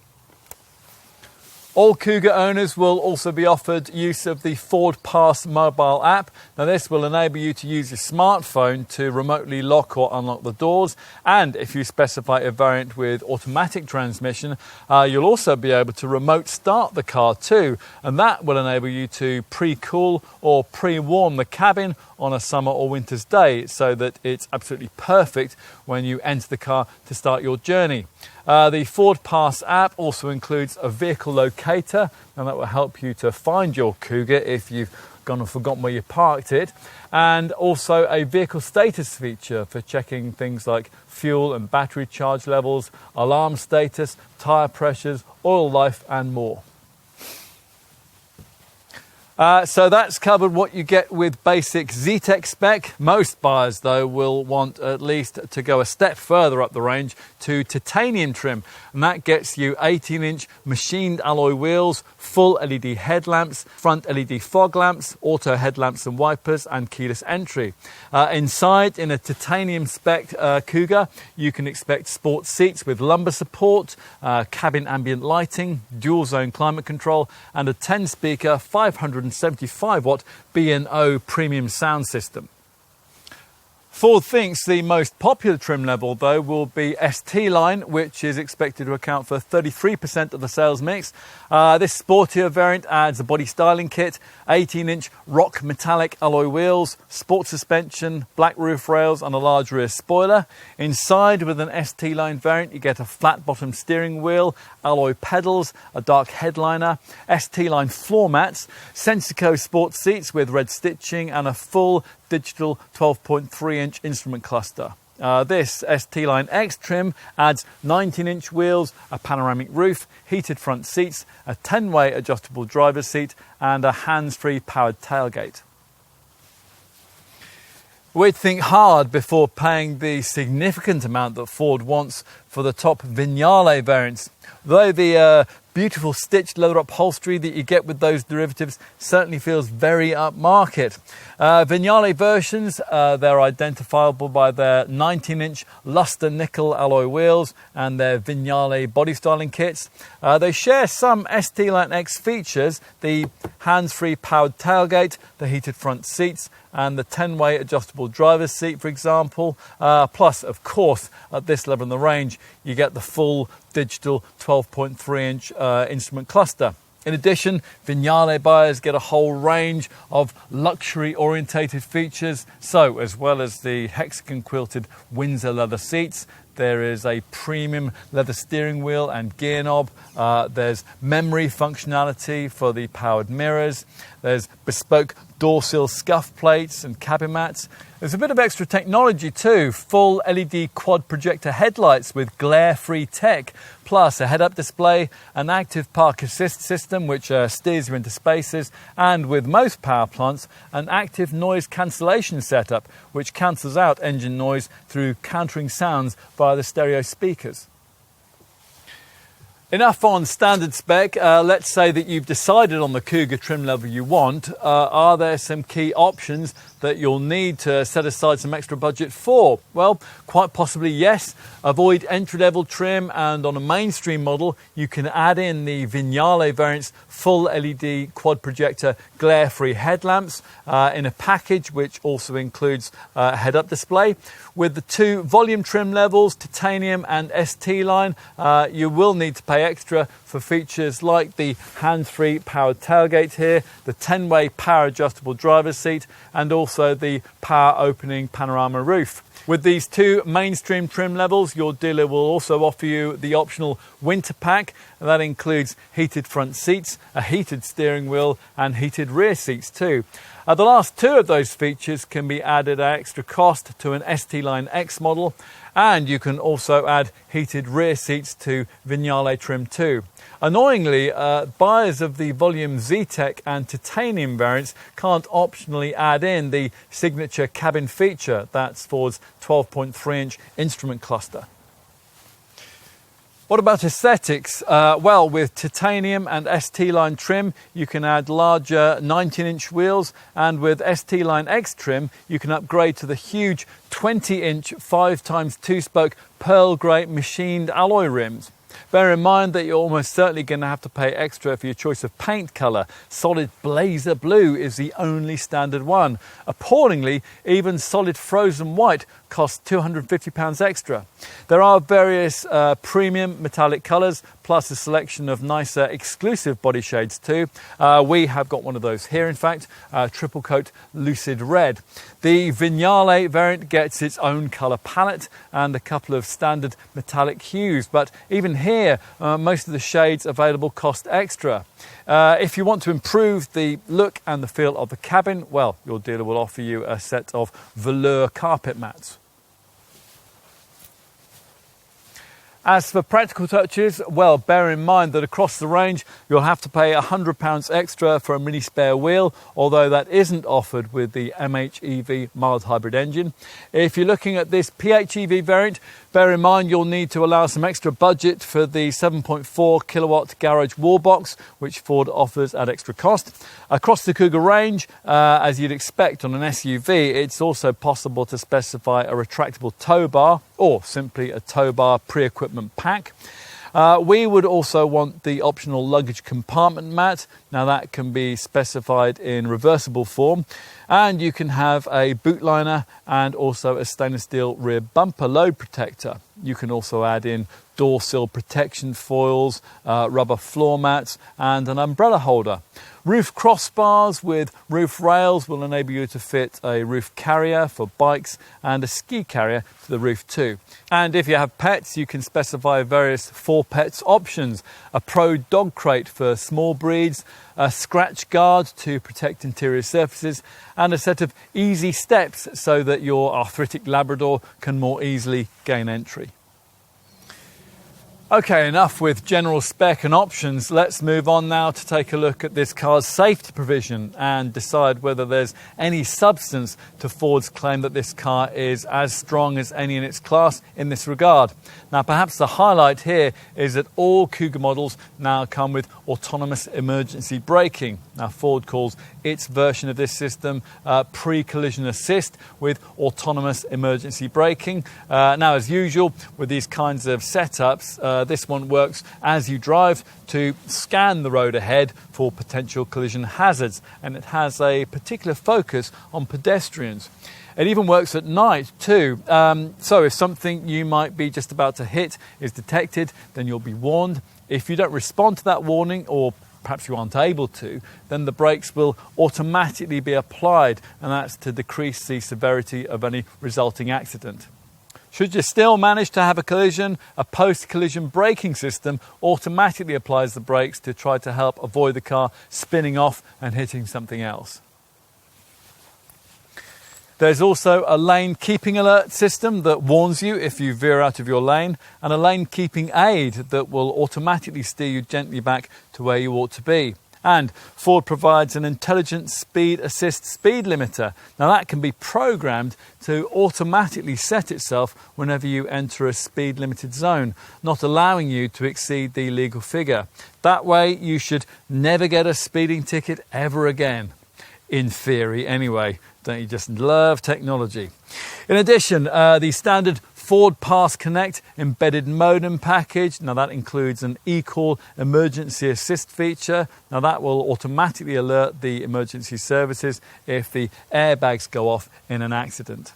All Kuga owners will also be offered use of the Ford Pass mobile app. Now, this will enable you to use your smartphone to remotely lock or unlock the doors. And if you specify a variant with automatic transmission, you'll also be able to remote start the car too. And that will enable you to pre-cool or pre-warm the cabin on a summer or winter's day so that it's absolutely perfect when you enter the car to start your journey. The Ford Pass app also includes a vehicle locator, and that will help you to find your Kuga if you've gone and forgotten where you parked it, and also a vehicle status feature for checking things like fuel and battery charge levels, alarm status, tyre pressures, oil life and more. So that's covered what you get with basic Z-Tech spec. Most buyers, though, will want at least to go a step further up the range to titanium trim, and that gets you 18-inch machined alloy wheels, full LED headlamps, front LED fog lamps, auto headlamps and wipers, and keyless entry. Inside, in a titanium spec Kuga, you can expect sport seats with lumbar support, cabin ambient lighting, dual zone climate control, and a 10-speaker 575-watt B&O premium sound system. Ford thinks the most popular trim level, though, will be ST line, which is expected to account for 33% of the sales mix. This sportier variant adds a body styling kit, 18-inch rock metallic alloy wheels, sport suspension, black roof rails and a large rear spoiler. Inside, with an ST line variant, you get a flat bottom steering wheel, alloy pedals, a dark headliner, ST line floor mats, Sensico sport seats with red stitching and a full digital 12.3-inch instrument cluster. This ST Line X trim adds 19-inch wheels, a panoramic roof, heated front seats, a 10-way adjustable driver's seat and a hands-free powered tailgate. We'd think hard before paying the significant amount that Ford wants for the top Vignale variants. Though the beautiful stitched leather upholstery that you get with those derivatives certainly feels very upmarket. Vignale versions, they're identifiable by their 19-inch luster nickel alloy wheels and their Vignale body styling kits. They share some ST Line X features, the hands-free powered tailgate, the heated front seats and the 10-way adjustable driver's seat, for example. Plus, of course, at this level in the range, you get the full digital 12.3-inch instrument cluster. In addition, Vignale buyers get a whole range of luxury-orientated features. So, as well as the hexagon-quilted Windsor leather seats, there is a premium leather steering wheel and gear knob. There's memory functionality for the powered mirrors. There's bespoke door sill scuff plates and cabin mats. There's a bit of extra technology too. Full LED quad projector headlights with glare-free tech, plus a head-up display, an active park assist system which steers you into spaces, and with most power plants, an active noise cancellation setup which cancels out engine noise through countering sounds via the stereo speakers. Enough on standard spec. Let's say that you've decided on the Kuga trim level you want. Are there some key options that you'll need to set aside some extra budget for? Well, quite possibly yes. Avoid entry-level trim, and on a mainstream model you can add in the Vignale variant's full LED quad projector glare-free headlamps in a package which also includes a head-up display. With the two volume trim levels, titanium and ST line, you will need to pay extra for features like the hands-free powered tailgate here, the 10-way power adjustable driver's seat and also the power opening panorama roof. With these two mainstream trim levels, your dealer will also offer you the optional winter pack, and that includes heated front seats, a heated steering wheel and heated rear seats too. The last two of those features can be added at extra cost to an ST Line X model, and you can also add heated rear seats to Vignale trim too. Annoyingly, buyers of the Volume Z-Tech and Titanium variants can't optionally add in the signature cabin feature. That's Ford's 12.3-inch instrument cluster. What about aesthetics? Well, with titanium and ST Line trim, you can add larger 19-inch wheels, and with ST Line X trim, you can upgrade to the huge 20-inch 5x2-spoke pearl grey machined alloy rims. Bear in mind that you're almost certainly going to have to pay extra for your choice of paint colour. Solid blazer blue is the only standard one. Appallingly, even solid frozen white costs £250 extra. There are various premium metallic colours, plus a selection of nicer exclusive body shades too. We have got one of those here, in fact, triple coat lucid red. The Vignale variant gets its own colour palette and a couple of standard metallic hues, but even here most of the shades available cost extra. If you want to improve the look and the feel of the cabin, well, your dealer will offer you a set of velour carpet mats. As for practical touches, well, bear in mind that across the range you'll have to pay £100 extra for a mini spare wheel, although that isn't offered with the MHEV mild hybrid engine. If you're looking at this PHEV variant, bear in mind you'll need to allow some extra budget for the 7.4 kilowatt garage wall box, which Ford offers at extra cost. Across the Kuga range, as you'd expect on an SUV, it's also possible to specify a retractable tow bar or simply a tow bar pre-equipment pack. We would also want the optional luggage compartment mat. Now that can be specified in reversible form, and you can have a boot liner and also a stainless steel rear bumper load protector. You can also add in door sill protection foils, rubber floor mats and an umbrella holder. Roof crossbars with roof rails will enable you to fit a roof carrier for bikes and a ski carrier to the roof too. And if you have pets, you can specify various for pets options. A pro dog crate for small breeds, a scratch guard to protect interior surfaces, and a set of easy steps so that your arthritic Labrador can more easily gain entry. Okay, enough with general spec and options. Let's move on now to take a look at this car's safety provision and decide whether there's any substance to Ford's claim that this car is as strong as any in its class in this regard. Now, perhaps the highlight here is that all Kuga models now come with autonomous emergency braking. Now, Ford calls its version of this system pre-collision assist with autonomous emergency braking. Now, as usual with these kinds of setups, this one works as you drive to scan the road ahead for potential collision hazards, and it has a particular focus on pedestrians. It even works at night too, so if something you might be just about to hit is detected, then you'll be warned. If you don't respond to that warning, or perhaps you aren't able to, then the brakes will automatically be applied, and that's to decrease the severity of any resulting accident. Should you still manage to have a collision, a post-collision braking system automatically applies the brakes to try to help avoid the car spinning off and hitting something else. There's also a lane keeping alert system that warns you if you veer out of your lane, and a lane keeping aid that will automatically steer you gently back to where you ought to be. And Ford provides an intelligent speed assist speed limiter. Now that can be programmed to automatically set itself whenever you enter a speed limited zone, not allowing you to exceed the legal figure. That way you should never get a speeding ticket ever again. In theory anyway. Don't you just love technology? In addition, the standard Ford Pass Connect embedded modem package. Now that includes an eCall emergency assist feature. Now that will automatically alert the emergency services if the airbags go off in an accident.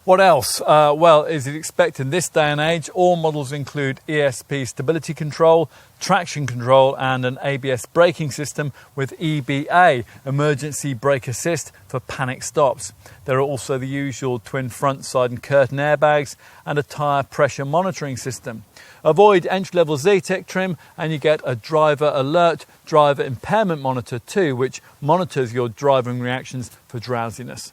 What else? Well, as you'd expect in this day and age, all models include ESP stability control, traction control and an ABS braking system with EBA, emergency brake assist, for panic stops. There are also the usual twin front, side and curtain airbags and a tyre pressure monitoring system. Avoid entry-level Z-Tech trim and you get a driver alert driver impairment monitor too, which monitors your driving reactions for drowsiness.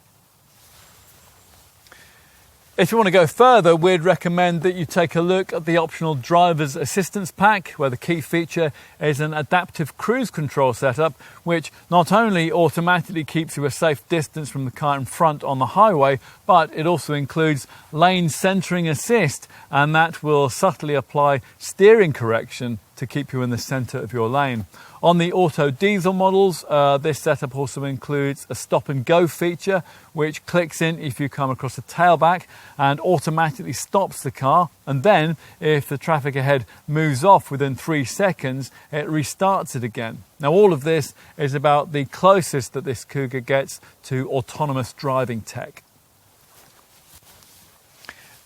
If you want to go further, we'd recommend that you take a look at the optional driver's assistance pack, where the key feature is an adaptive cruise control setup, which not only automatically keeps you a safe distance from the car in front on the highway, but it also includes lane centering assist, and that will subtly apply steering correction to keep you in the centre of your lane. On the auto diesel models, this setup also includes a stop and go feature, which clicks in if you come across a tailback and automatically stops the car. And then if the traffic ahead moves off within 3 seconds, it restarts it again. Now all of this is about the closest that this Kuga gets to autonomous driving tech.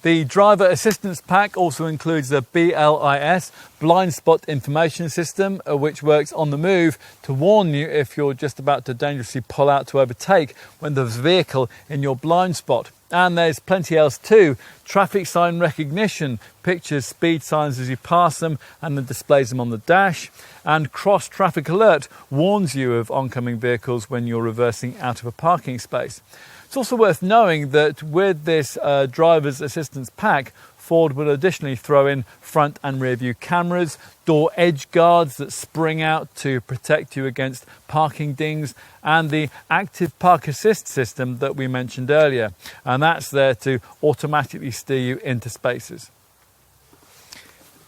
The driver assistance pack also includes the BLIS, blind spot information system, which works on the move to warn you if you're just about to dangerously pull out to overtake when there's a vehicle in your blind spot. And there's plenty else too. Traffic sign recognition pictures speed signs as you pass them and then displays them on the dash. And cross traffic alert warns you of oncoming vehicles when you're reversing out of a parking space. It's also worth knowing that with this driver's assistance pack, Ford will additionally throw in front and rear view cameras, door edge guards that spring out to protect you against parking dings, and the active park assist system that we mentioned earlier. And that's there to automatically steer you into spaces.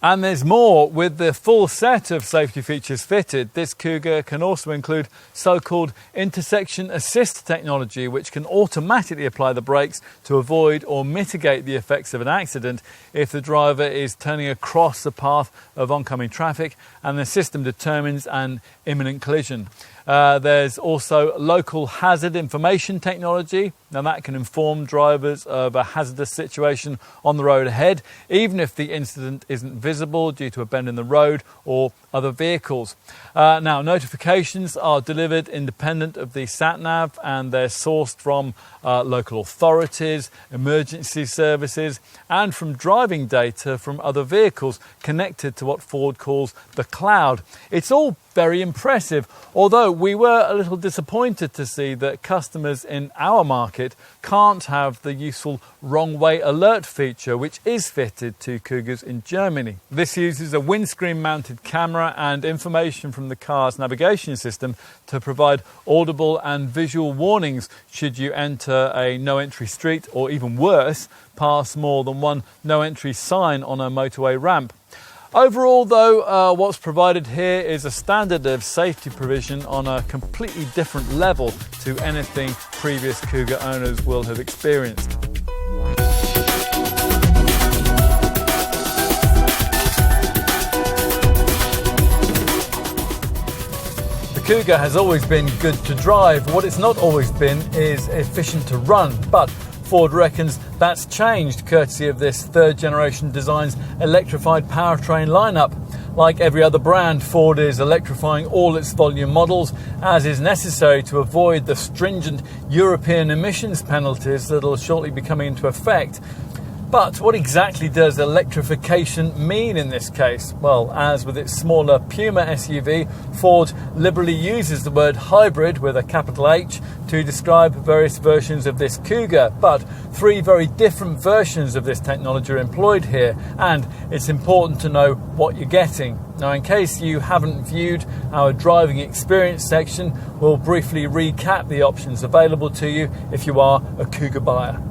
And there's more. With the full set of safety features fitted, this Kuga can also include so-called intersection assist technology, which can automatically apply the brakes to avoid or mitigate the effects of an accident if the driver is turning across the path of oncoming traffic and the system determines an imminent collision. There's also local hazard information technology. Now that can inform drivers of a hazardous situation on the road ahead, even if the incident isn't visible due to a bend in the road or other vehicles. Now notifications are delivered independent of the sat-nav, and they're sourced from local authorities, emergency services, and from driving data from other vehicles connected to what Ford calls the cloud. It's all very impressive, although we were a little disappointed to see that customers in our market can't have the useful wrong way alert feature, which is fitted to Kugas in Germany. This uses a windscreen mounted camera and information from the car's navigation system to provide audible and visual warnings should you enter a no entry street, or even worse, pass more than one no entry sign on a motorway ramp. Overall, though, what's provided here is a standard of safety provision on a completely different level to anything previous Kuga owners will have experienced. The Kuga has always been good to drive. What it's not always been is efficient to run, but Ford reckons that's changed courtesy of this third generation design's electrified powertrain lineup. Like every other brand, Ford is electrifying all its volume models, as is necessary to avoid the stringent European emissions penalties that will shortly be coming into effect. But what exactly does electrification mean in this case? Well, as with its smaller Puma SUV, Ford liberally uses the word hybrid with a capital H to describe various versions of this Kuga, but three very different versions of this technology are employed here, and it's important to know what you're getting. Now, in case you haven't viewed our driving experience section, we'll briefly recap the options available to you if you are a Kuga buyer.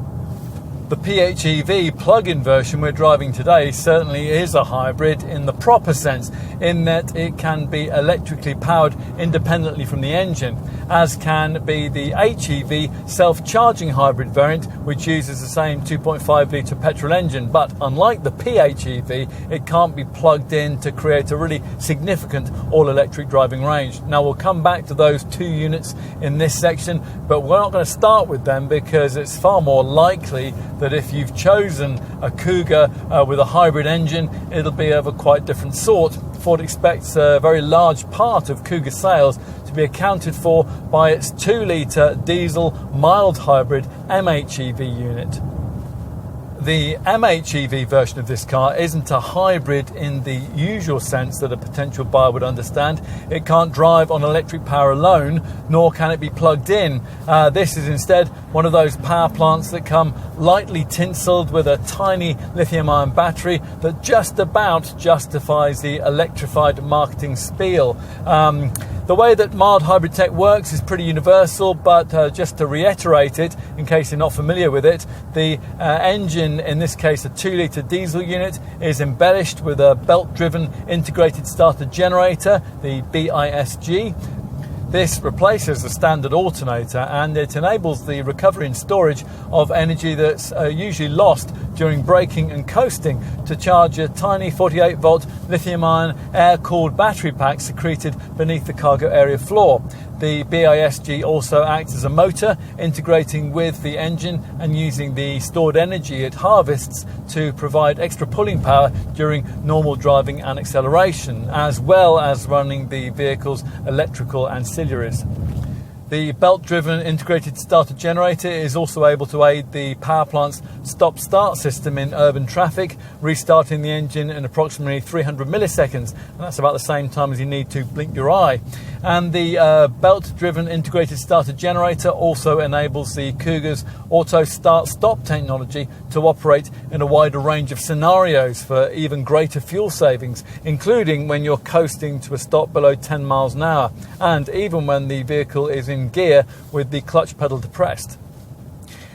The PHEV plug-in version we're driving today certainly is a hybrid in the proper sense, in that it can be electrically powered independently from the engine, as can be the HEV self-charging hybrid variant, which uses the same 2.5 litre petrol engine, but unlike the PHEV, it can't be plugged in to create a really significant all-electric driving range. Now, we'll come back to those two units in this section, but we're not going to start with them because it's far more likely that if you've chosen a Kuga with a hybrid engine, it'll be of a quite different sort. Ford expects a very large part of Kuga sales to be accounted for by its 2-litre diesel mild hybrid MHEV unit. The MHEV version of this car isn't a hybrid in the usual sense that a potential buyer would understand. It can't drive on electric power alone, nor can it be plugged in. This is instead one of those power plants that come lightly tinselled with a tiny lithium-ion battery that just about justifies the electrified marketing spiel. The way that mild hybrid tech works is pretty universal, but just to reiterate it, in case you're not familiar with it, the engine, in this case a 2-litre diesel unit, is embellished with a belt-driven integrated starter generator, the BISG. This replaces the standard alternator, and it enables the recovery and storage of energy that's usually lost during braking and coasting to charge a tiny 48-volt lithium-ion air-cooled battery pack secreted beneath the cargo area floor. The BISG also acts as a motor, integrating with the engine and using the stored energy it harvests to provide extra pulling power during normal driving and acceleration, as well as running the vehicle's electrical ancillaries. The belt-driven integrated starter generator is also able to aid the power plant's stop-start system in urban traffic, restarting the engine in approximately 300 milliseconds, and that's about the same time as you need to blink your eye. And the belt-driven integrated starter generator also enables the Kuga's auto start-stop technology to operate in a wider range of scenarios for even greater fuel savings, including when you're coasting to a stop below 10 miles an hour, and even when the vehicle is in gear with the clutch pedal depressed.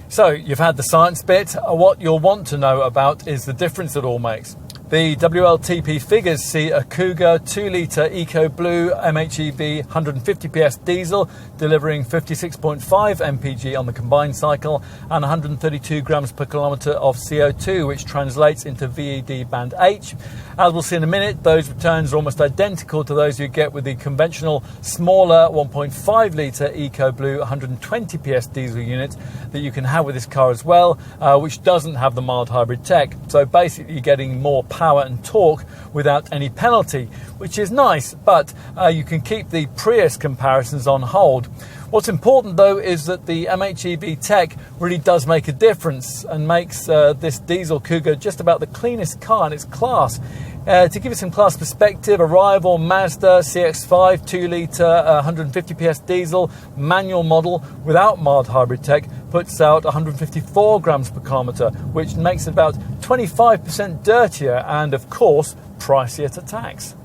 So you've had the science bit. What you'll want to know about is the difference it all makes. The WLTP figures see a Kuga 2-litre EcoBlue MHEV 150 PS diesel delivering 56.5 mpg on the combined cycle and 132 grams per kilometre of CO2, which translates into VED band H. As we'll see in a minute, those returns are almost identical to those you get with the conventional smaller 1.5 litre EcoBlue 120 PS diesel unit that you can have with this car as well, which doesn't have the mild hybrid tech. So basically you're getting more power and torque without any penalty, which is nice, but you can keep the Prius comparisons on hold. What's important though is that the MHEV tech really does make a difference and makes this diesel Kuga just about the cleanest car in its class. To give you some class perspective, a rival Mazda CX-5 2-litre 150 PS diesel manual model without mild hybrid tech puts out 154 grams per kilometre, which makes it about 25% dirtier and of course pricier to tax.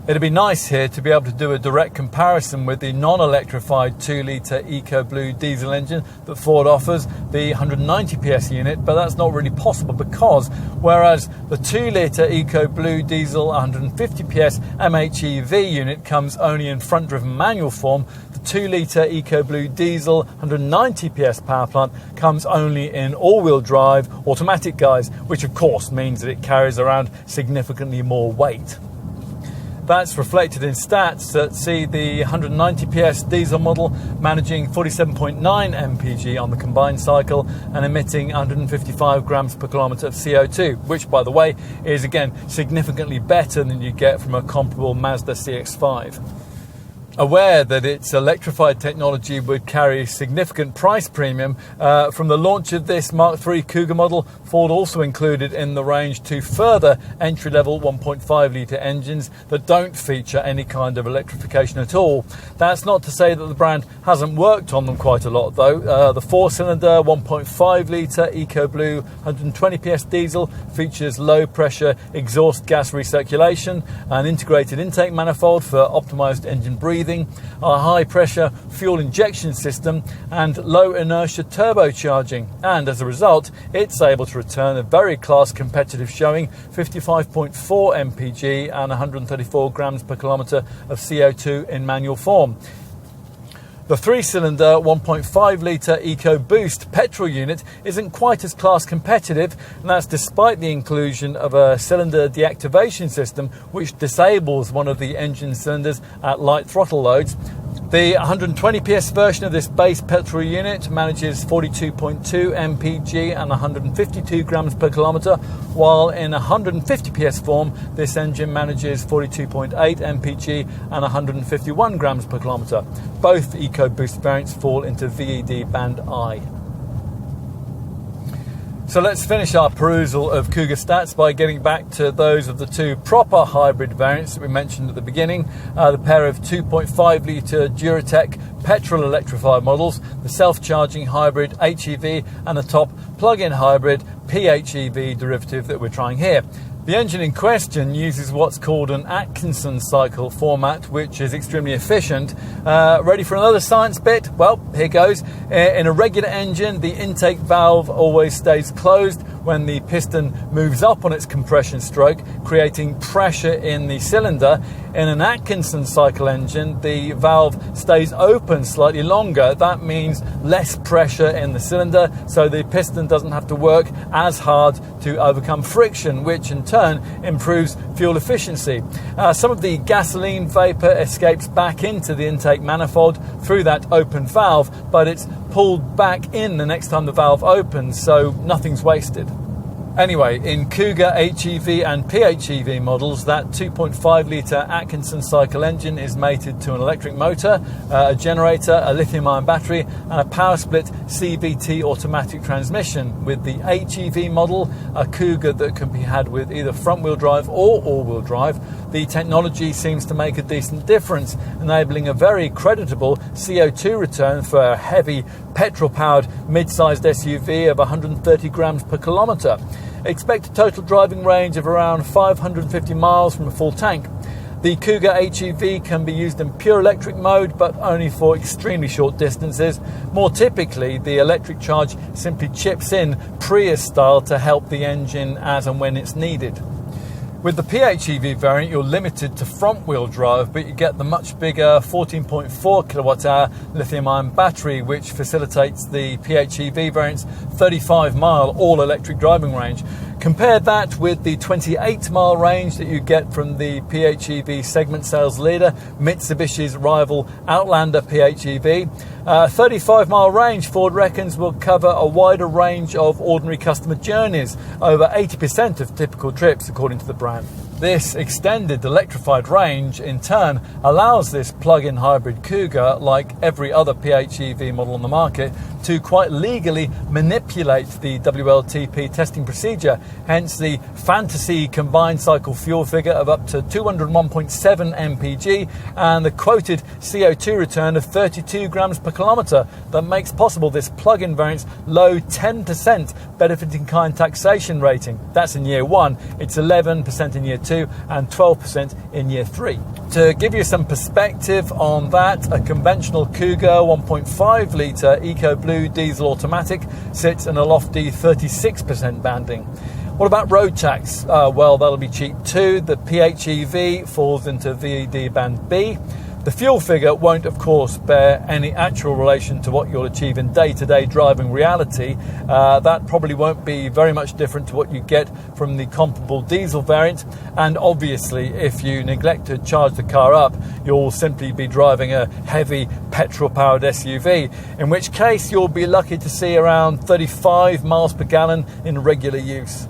It'd be nice here to be able to do a direct comparison with the non-electrified 2-litre EcoBlue diesel engine that Ford offers, the 190 PS unit, but that's not really possible because whereas the 2-litre EcoBlue diesel 150 PS MHEV unit comes only in front-driven manual form, the 2-litre EcoBlue diesel 190 PS power plant comes only in all-wheel drive automatic guise, which of course means that it carries around significantly more weight. That's reflected in stats that see the 190 PS diesel model managing 47.9 mpg on the combined cycle and emitting 155 grams per kilometre of CO2, which, by the way, is again significantly better than you get from a comparable Mazda CX-5. Aware that its electrified technology would carry a significant price premium, from the launch of this Mark III Kuga model, Ford also included in the range two further entry-level 1.5 litre engines that don't feature any kind of electrification at all. That's not to say that the brand hasn't worked on them quite a lot though. The 4-cylinder 1.5 litre EcoBlue 120 PS diesel features low pressure exhaust gas recirculation, an integrated intake manifold for optimised engine breathing, a high pressure fuel injection system and low inertia turbocharging, and as a result it's able to return a very class competitive showing 55.4 mpg and 134 grams per kilometre of CO2 in manual form. The 3-cylinder 1.5 litre EcoBoost petrol unit isn't quite as class competitive, and that's despite the inclusion of a cylinder deactivation system which disables one of the engine cylinders at light throttle loads. The 120 PS version of this base petrol unit manages 42.2 mpg and 152 grams per kilometre, while in 150 PS form this engine manages 42.8 mpg and 151 grams per kilometre. Both EcoBoost variants fall into VED band I. So let's finish our perusal of Kuga stats by getting back to those of the two proper hybrid variants that we mentioned at the beginning, the pair of 2.5 litre Duratec petrol electrified models, the self-charging hybrid HEV and the top plug-in hybrid PHEV derivative that we're trying here. The engine in question uses what's called an Atkinson cycle format, which is extremely efficient. Ready for another science bit? Well, here goes. In a regular engine, the intake valve always stays closed when the piston moves up on its compression stroke, creating pressure in the cylinder. In an Atkinson cycle engine, the valve stays open slightly longer. That means less pressure in the cylinder, so the piston doesn't have to work as hard to overcome friction, which in turn improves fuel efficiency. Some of the gasoline vapor escapes back into the intake manifold through that open valve, but it's pulled back in the next time the valve opens, so nothing's wasted. Anyway, in Kuga HEV and PHEV models, that 2.5 litre Atkinson cycle engine is mated to an electric motor, a generator, a lithium-ion battery and a power split CVT automatic transmission. With the HEV model, a Kuga that can be had with either front-wheel drive or all-wheel drive, the technology seems to make a decent difference, enabling a very creditable CO2 return for a heavy petrol-powered mid-sized SUV of 130 grams per kilometre. Expect a total driving range of around 550 miles from a full tank. The Kuga HEV can be used in pure electric mode, but only for extremely short distances. More typically, the electric charge simply chips in Prius style to help the engine as and when it's needed. With the PHEV variant, you're limited to front-wheel drive, but you get the much bigger 14.4 kilowatt-hour lithium-ion battery, which facilitates the PHEV variant's 35-mile all-electric driving range. Compare that with the 28-mile range that you get from the PHEV segment sales leader, Mitsubishi's rival Outlander PHEV. 35-mile range, Ford reckons, will cover a wider range of ordinary customer journeys, over 80% of typical trips, according to the brand. This extended electrified range, in turn, allows this plug-in hybrid Kuga, like every other PHEV model on the market, to quite legally manipulate the WLTP testing procedure, hence the fantasy combined cycle fuel figure of up to 201.7 mpg and the quoted CO2 return of 32 grams per kilometre that makes possible this plug-in variant's low 10% benefiting kind taxation rating. That's in year 1, it's 11% in year 2 and 12% in year 3. To give you some perspective on that, a conventional Kuga 1.5 litre EcoBlue diesel automatic sits in a lofty 36% banding. What about road tax? Well, that'll be cheap too. The PHEV falls into VED band B. The fuel figure won't, of course, bear any actual relation to what you'll achieve in day-to-day driving reality. That probably won't be very much different to what you get from the comparable diesel variant. And obviously, if you neglect to charge the car up, you'll simply be driving a heavy petrol-powered SUV, in which case you'll be lucky to see around 35 miles per gallon in regular use.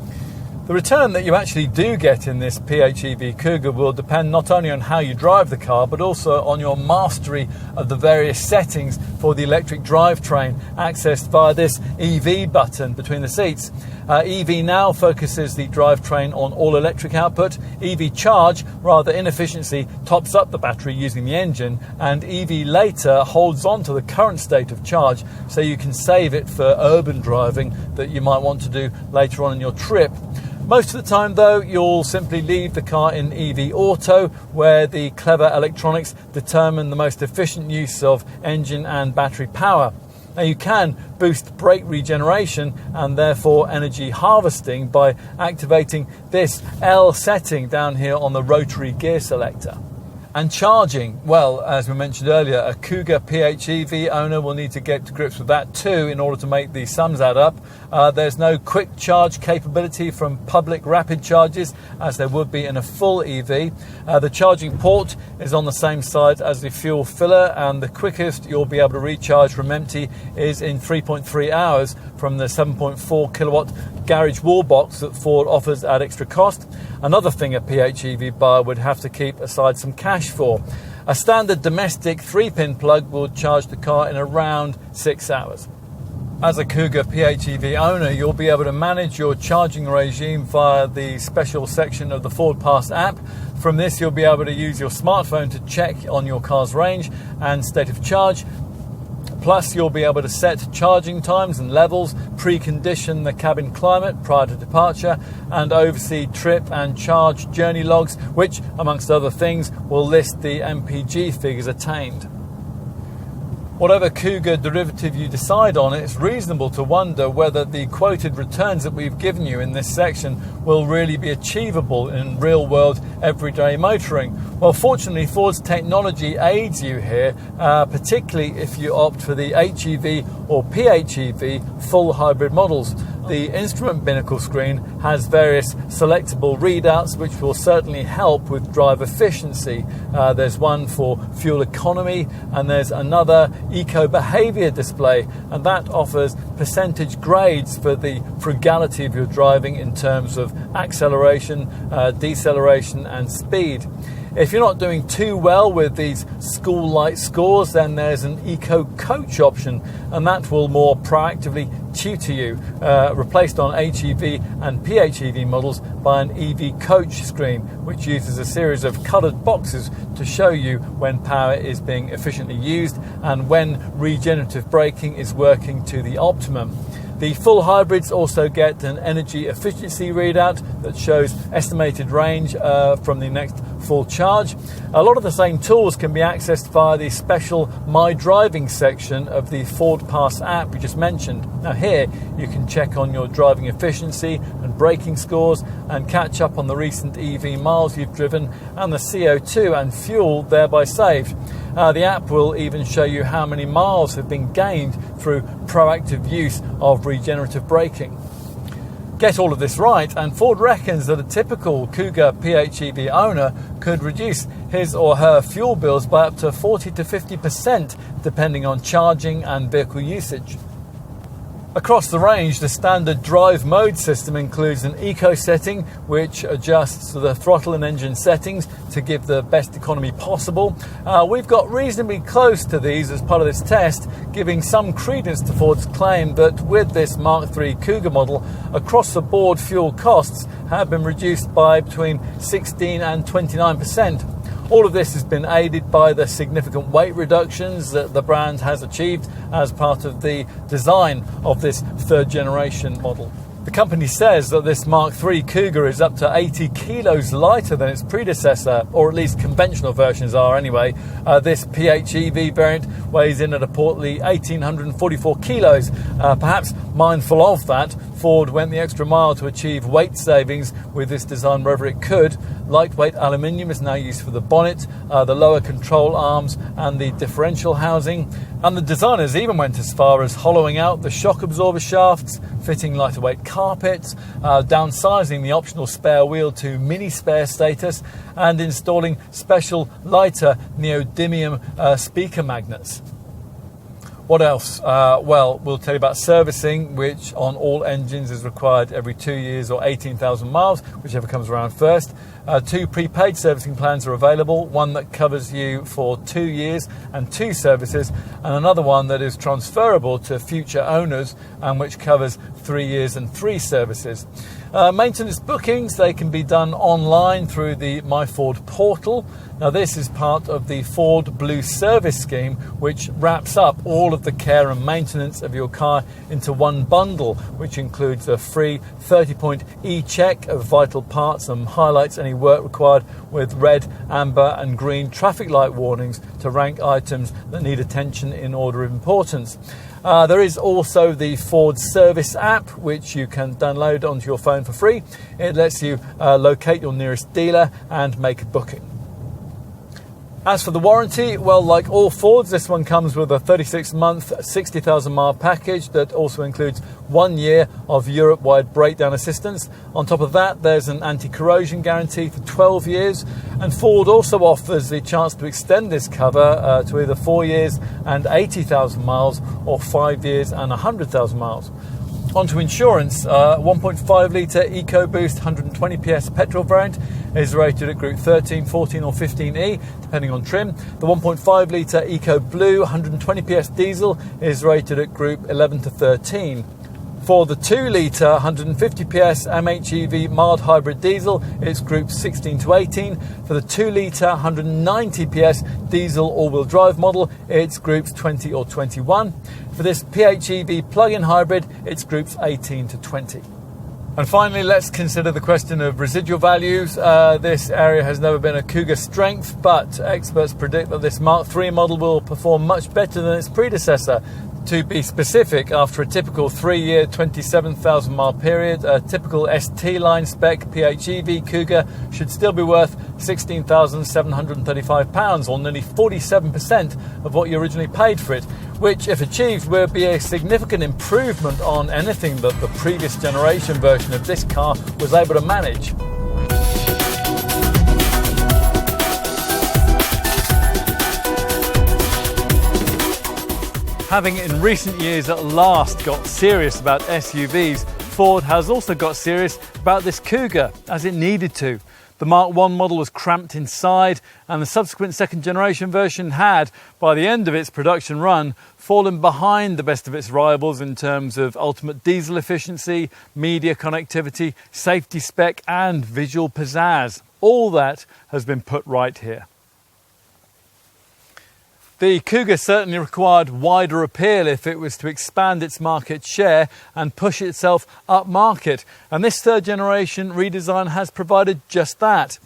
The return that you actually do get in this PHEV Kuga will depend not only on how you drive the car, but also on your mastery of the various settings for the electric drivetrain, accessed via this EV button between the seats. EV Now focuses the drivetrain on all-electric output. EV Charge, rather inefficiency, tops up the battery using the engine, and EV Later holds on to the current state of charge so you can save it for urban driving that you might want to do later on in your trip. Most of the time, though, you'll simply leave the car in EV Auto, where the clever electronics determine the most efficient use of engine and battery power. Now, you can boost brake regeneration and therefore energy harvesting by activating this L setting down here on the rotary gear selector. And charging, well, as we mentioned earlier, a Kuga PHEV owner will need to get to grips with that too in order to make the sums add up. There's no quick charge capability from public rapid charges as there would be in a full EV. The charging port is on the same side as the fuel filler, and the quickest you'll be able to recharge from empty is in 3.3 hours from the 7.4 kilowatt garage wall box that Ford offers at extra cost. Another thing a PHEV buyer would have to keep aside some cash for. A standard domestic 3-pin plug will charge the car in around 6 hours. As a Kuga PHEV owner, you'll be able to manage your charging regime via the special section of the Ford Pass app. From this, you'll be able to use your smartphone to check on your car's range and state of charge. Plus, you'll be able to set charging times and levels, precondition the cabin climate prior to departure, and oversee trip and charge journey logs, which, amongst other things, will list the MPG figures attained. Whatever Kuga derivative you decide on, it's reasonable to wonder whether the quoted returns that we've given you in this section will really be achievable in real-world, everyday motoring. Well, fortunately, Ford's technology aids you here, particularly if you opt for the HEV or PHEV full hybrid models. The instrument binnacle screen has various selectable readouts which will certainly help with drive efficiency. There's one for fuel economy, and there's another eco behaviour display, and that offers percentage grades for the frugality of your driving in terms of acceleration, deceleration and speed. If you're not doing too well with these school light scores, then there's an Eco Coach option, and that will more proactively tutor you, replaced on HEV and PHEV models by an EV Coach screen, which uses a series of coloured boxes to show you when power is being efficiently used and when regenerative braking is working to the optimum. The full hybrids also get an energy efficiency readout that shows estimated range from the next full charge. A lot of the same tools can be accessed via the special My Driving section of the Ford Pass app we just mentioned. Now here you can check on your driving efficiency and braking scores and catch up on the recent EV miles you've driven and the CO2 and fuel thereby saved. The app will even show you how many miles have been gained through proactive use of regenerative braking. Get all of this right, and Ford reckons that a typical Kuga PHEV owner could reduce his or her fuel bills by up to 40 to 50% depending on charging and vehicle usage. Across the range, the standard drive mode system includes an eco setting which adjusts the throttle and engine settings to give the best economy possible. We've got reasonably close to these as part of this test, giving some credence to Ford's claim that with this Mark III Kuga model, across the board fuel costs have been reduced by between 16 and 29%. All of this has been aided by the significant weight reductions that the brand has achieved as part of the design of this third generation model. The company says that this Mark III Kuga is up to 80 kilos lighter than its predecessor, or at least conventional versions are anyway. This PHEV variant weighs in at a portly 1,844 kilos. Perhaps mindful of that, Ford went the extra mile to achieve weight savings with this design wherever it could. Lightweight aluminium is now used for the bonnet, the lower control arms and the differential housing. And the designers even went as far as hollowing out the shock absorber shafts, fitting lighter weight carpets, downsizing the optional spare wheel to mini spare status, and installing special lighter neodymium speaker magnets. What else? Well, we'll tell you about servicing, which on all engines is required every 2 years or 18,000 miles, whichever comes around first. 2 prepaid servicing plans are available, one that covers you for 2 years and 2 services, and another one that is transferable to future owners and which covers 3 years and 3 services. Maintenance bookings, they can be done online through the My Ford portal. Now this is part of the Ford Blue Service Scheme, which wraps up all of the care and maintenance of your car into one bundle, which includes a free 30-point e-check of vital parts and highlights any work required with red, amber and green traffic light warnings to rank items that need attention in order of importance. There is also the Ford Service app, which you can download onto your phone for free. It lets you locate your nearest dealer and make a booking. As for the warranty, well, like all Fords, this one comes with a 36-month, 60,000 mile package that also includes 1 year of Europe-wide breakdown assistance. On top of that, there's an anti-corrosion guarantee for 12 years. And Ford also offers the chance to extend this cover to either 4 years and 80,000 miles or 5 years and 100,000 miles. Onto insurance, 1.5 litre EcoBoost 120 PS petrol variant is rated at Group 13, 14 or 15E, depending on trim. The 1.5 litre EcoBlue 120 PS diesel is rated at Group 11 to 13. For the 2 litre 150 PS MHEV mild hybrid diesel, it's Group 16 to 18. For the 2 litre 190 PS diesel all-wheel drive model, it's Groups 20 or 21. For this PHEV plug-in hybrid, it's Groups 18 to 20. And finally, let's consider the question of residual values. This area has never been a Kuga strength, but experts predict that this Mark III model will perform much better than its predecessor. To be specific, after a typical 3-year, 27,000 mile period, a typical ST line spec PHEV Kuga should still be worth £16,735, or nearly 47% of what you originally paid for it, which, if achieved, will be a significant improvement on anything that the previous generation version of this car was able to manage. Having in recent years at last got serious about SUVs, Ford has also got serious about this Kuga, as it needed to. The Mark I model was cramped inside, and the subsequent second generation version had, by the end of its production run, fallen behind the best of its rivals in terms of ultimate diesel efficiency, media connectivity, safety spec and visual pizzazz. All that has been put right here. The Kuga certainly required wider appeal if it was to expand its market share and push itself up market, and this third generation redesign has provided just that.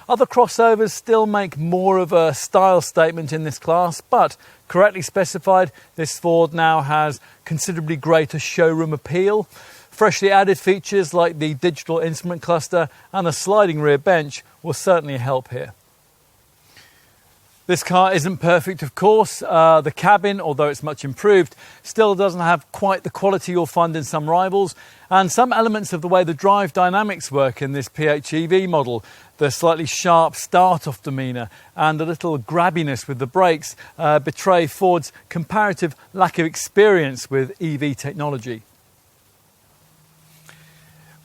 Other crossovers still make more of a style statement in this class, but correctly specified, this Ford now has considerably greater showroom appeal. Freshly added features like the digital instrument cluster and the sliding rear bench will certainly help here. This car isn't perfect, of course. The cabin, although it's much improved, still doesn't have quite the quality you'll find in some rivals, and some elements of the way the drive dynamics work in this PHEV model, the slightly sharp start-off demeanour and a little grabbiness with the brakes, betray Ford's comparative lack of experience with EV technology.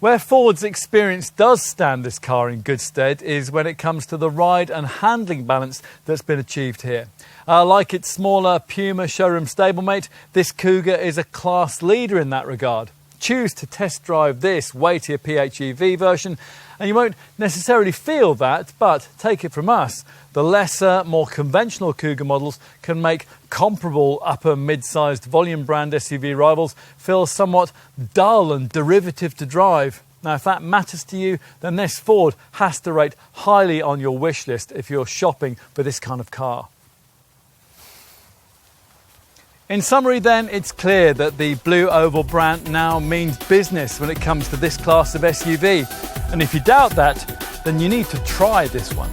Where Ford's experience does stand this car in good stead is when it comes to the ride and handling balance that's been achieved here. Like its smaller Puma showroom stablemate, this Kuga is a class leader in that regard. Choose to test drive this weightier PHEV version and you won't necessarily feel that, but take it from us, the lesser, more conventional Kuga models can make comparable upper mid-sized volume brand SUV rivals feel somewhat dull and derivative to drive. Now, if that matters to you, then this Ford has to rate highly on your wish list if you're shopping for this kind of car. In summary then, it's clear that the Blue Oval brand now means business when it comes to this class of SUV. And if you doubt that, then you need to try this one.